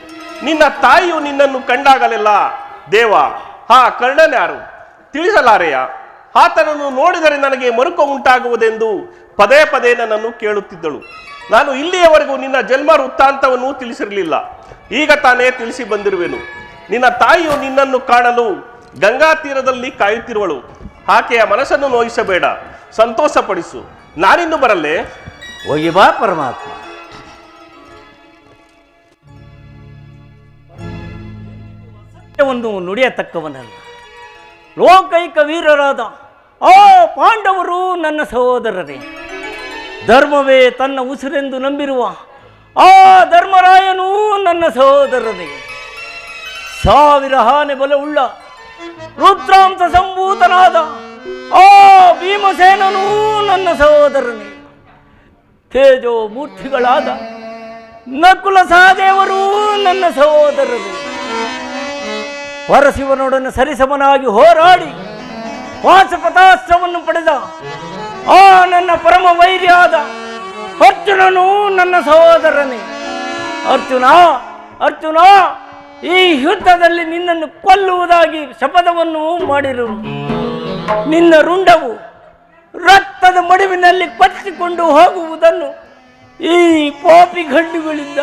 S9: ನಿನ್ನ ತಾಯಿಯು ನಿನ್ನನ್ನು ಕಂಡಾಗಲೆಲ್ಲ ದೇವ, ಆ ಕರ್ಣನ್ಯಾರು ತಿಳಿಸಲಾರೆಯ? ಆತನನ್ನು ನೋಡಿದರೆ ನನಗೆ ಮರುಕ ಉಂಟಾಗುವುದೆಂದು ಪದೇ ಪದೇ ನನ್ನನ್ನು ಕೇಳುತ್ತಿದ್ದಳು. ನಾನು ಇಲ್ಲಿಯವರೆಗೂ ನಿನ್ನ ಜನ್ಮ ವೃತ್ತಾಂತವನ್ನು ತಿಳಿಸಿರಲಿಲ್ಲ. ಈಗ ತಾನೇ ತಿಳಿಸಿ ಬಂದಿರುವೆನು. ನಿನ್ನ ತಾಯಿಯು ನಿನ್ನನ್ನು ಕಾಣಲು ಗಂಗಾ ತೀರದಲ್ಲಿ ಕಾಯುತ್ತಿರುವಳು. ಆಕೆಯ ಮನಸ್ಸನ್ನು ನೋಯಿಸಬೇಡ, ಸಂತೋಷಪಡಿಸು. ನಾನಿನ್ನು ಬರಲ್ಲೇ?
S5: ಹೋಗಿ ಬಾ ಪರಮಾತ್ಮ. ಒಂದು ನುಡಿಯತಕ್ಕವನಲ್ಲ. ಲೋಕೈಕ ವೀರರಾದ ಆ ಪಾಂಡವರು ನನ್ನ ಸಹೋದರರೇ. ಧರ್ಮವೇ ತನ್ನ ಉಸಿರೆಂದು ನಂಬಿರುವ ಆ ಧರ್ಮರಾಯನೂ ನನ್ನ ಸಹೋದರರೇ. 1000 ಆನೆ ಬಲವುಳ್ಳ ರುದ್ರಾಂಶ ಸಂಭೂತನಾದ ಆ ಭೀಮಸೇನನೂ ನನ್ನ ಸಹೋದರನೇ. ತೇಜೋ ಮೂರ್ತಿಗಳಾದ ನಕುಲ ಸಹದೇವರೂ ನನ್ನ ಸಹೋದರರೇ. ಪರಶಿವನೊಡನೆ ಸರಿಸಮನಾಗಿ ಹೋರಾಡಿ ಪಾಶುಪತಾಸ್ತ್ರವನ್ನು ಪಡೆದ ಆ ನನ್ನ ಪರಮ ವೈರ್ಯಾದ ಅರ್ಜುನನು ನನ್ನ ಸಹೋದರನೇ. ಅರ್ಜುನ, ಅರ್ಜುನ, ಈ ಯುದ್ಧದಲ್ಲಿ ನಿನ್ನನ್ನು ಕೊಲ್ಲುವುದಾಗಿ ಶಪಥವನ್ನು ಮಾಡಿರುವುದು. ನಿನ್ನ ರುಂಡವು ರಕ್ತದ ಮಡುವಿನಲ್ಲಿ ಕೊಚ್ಚಿಕೊಂಡು ಹೋಗುವುದನ್ನು ಈ ಪಾಪಿ ಗಂಡುಗಳಿಂದ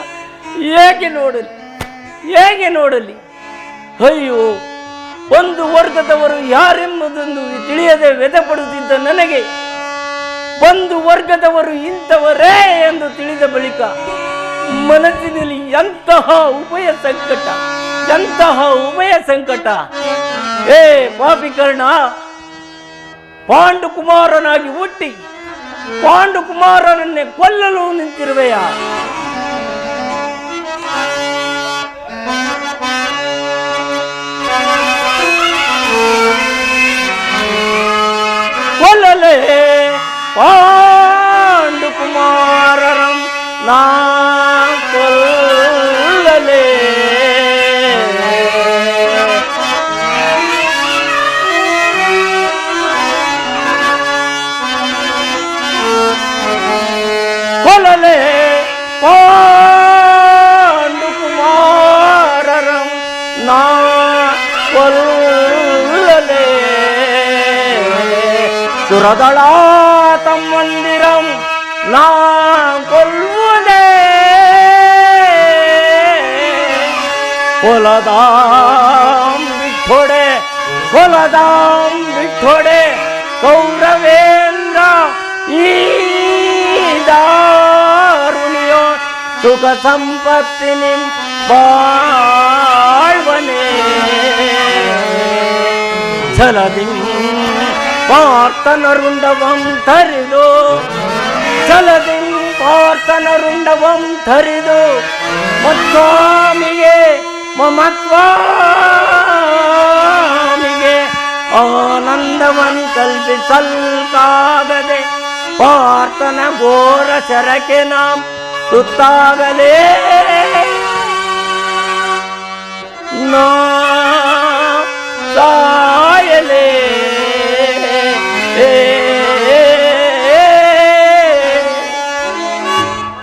S5: ಹೇಗೆ ನೋಡಲಿ? ಅಯ್ಯೋ, ಒಂದು ವರ್ಗದವರು ಯಾರೆಂಬುದನ್ನು ತಿಳಿಯದೆ ವ್ಯಥಪಡುತ್ತಿದ್ದ ನನಗೆ ಒಂದು ವರ್ಗದವರು ಇಂಥವರೇ ಎಂದು ತಿಳಿದ ಬಳಿಕ ಮನಸ್ಸಿನಲ್ಲಿ ಎಂತಹ ಉಭಯ ಸಂಕಟ. ಏ ಪಾಪಿಕರ್ಣ, ಪಾಂಡುಕುಮಾರನಾಗಿ ಹುಟ್ಟಿ ಪಾಂಡುಕುಮಾರನನ್ನೇ ಕೊಲ್ಲಲು ನಿಂತಿರುವೆಯ? ಕೊಲ್ಲಲೇ ಪಾಂಡುಕುಮಾರರಂ ನಾ ಕೊಲ್ಲಲೇ. ಕೊಲ್ಲಲೇ ಪಾಂಡುಕುಮಾರರಂ ನಾ ಕೊಲ್ಲಲೇ. ಸುರದಳ ತಮ್ಮಂದಿರಂ ನಾ ಕೊಲ್ಲುವುದೇ. ಕೊಲದಾಂ ಬಿಟ್ಟೊಡೆ ಕೊಲದಾಂ ಬಿಟ್ಟೊಡೆ ಕೌರವೇಂದ್ರ ಈ ದಾರುಣಿಯೋ ಸುಖ ಸಂಪತ್ತಿ ನಿಮ್ ಬಾಳ್ವನೆ ಛಲದಿ ಪಾರ್ಥನರುಂಡವಂ ತರಿದು ಛಲದಿ ಪಾರ್ಥನರುಂಡವಂ ತರಿದು ಮತ್ಸ್ವಾಮಿಗೆ ಮಮತ್ವಾಮಿಗೆ ಆನಂದವನ್ ಕಲ್ಪಿಸಲ್ಕಾಗದೆ ಪಾರ್ಥನ ಘೋರ ಶರಕ್ಕೆ ನಾಂ ತುತ್ತಾಗಲೇ ನಾ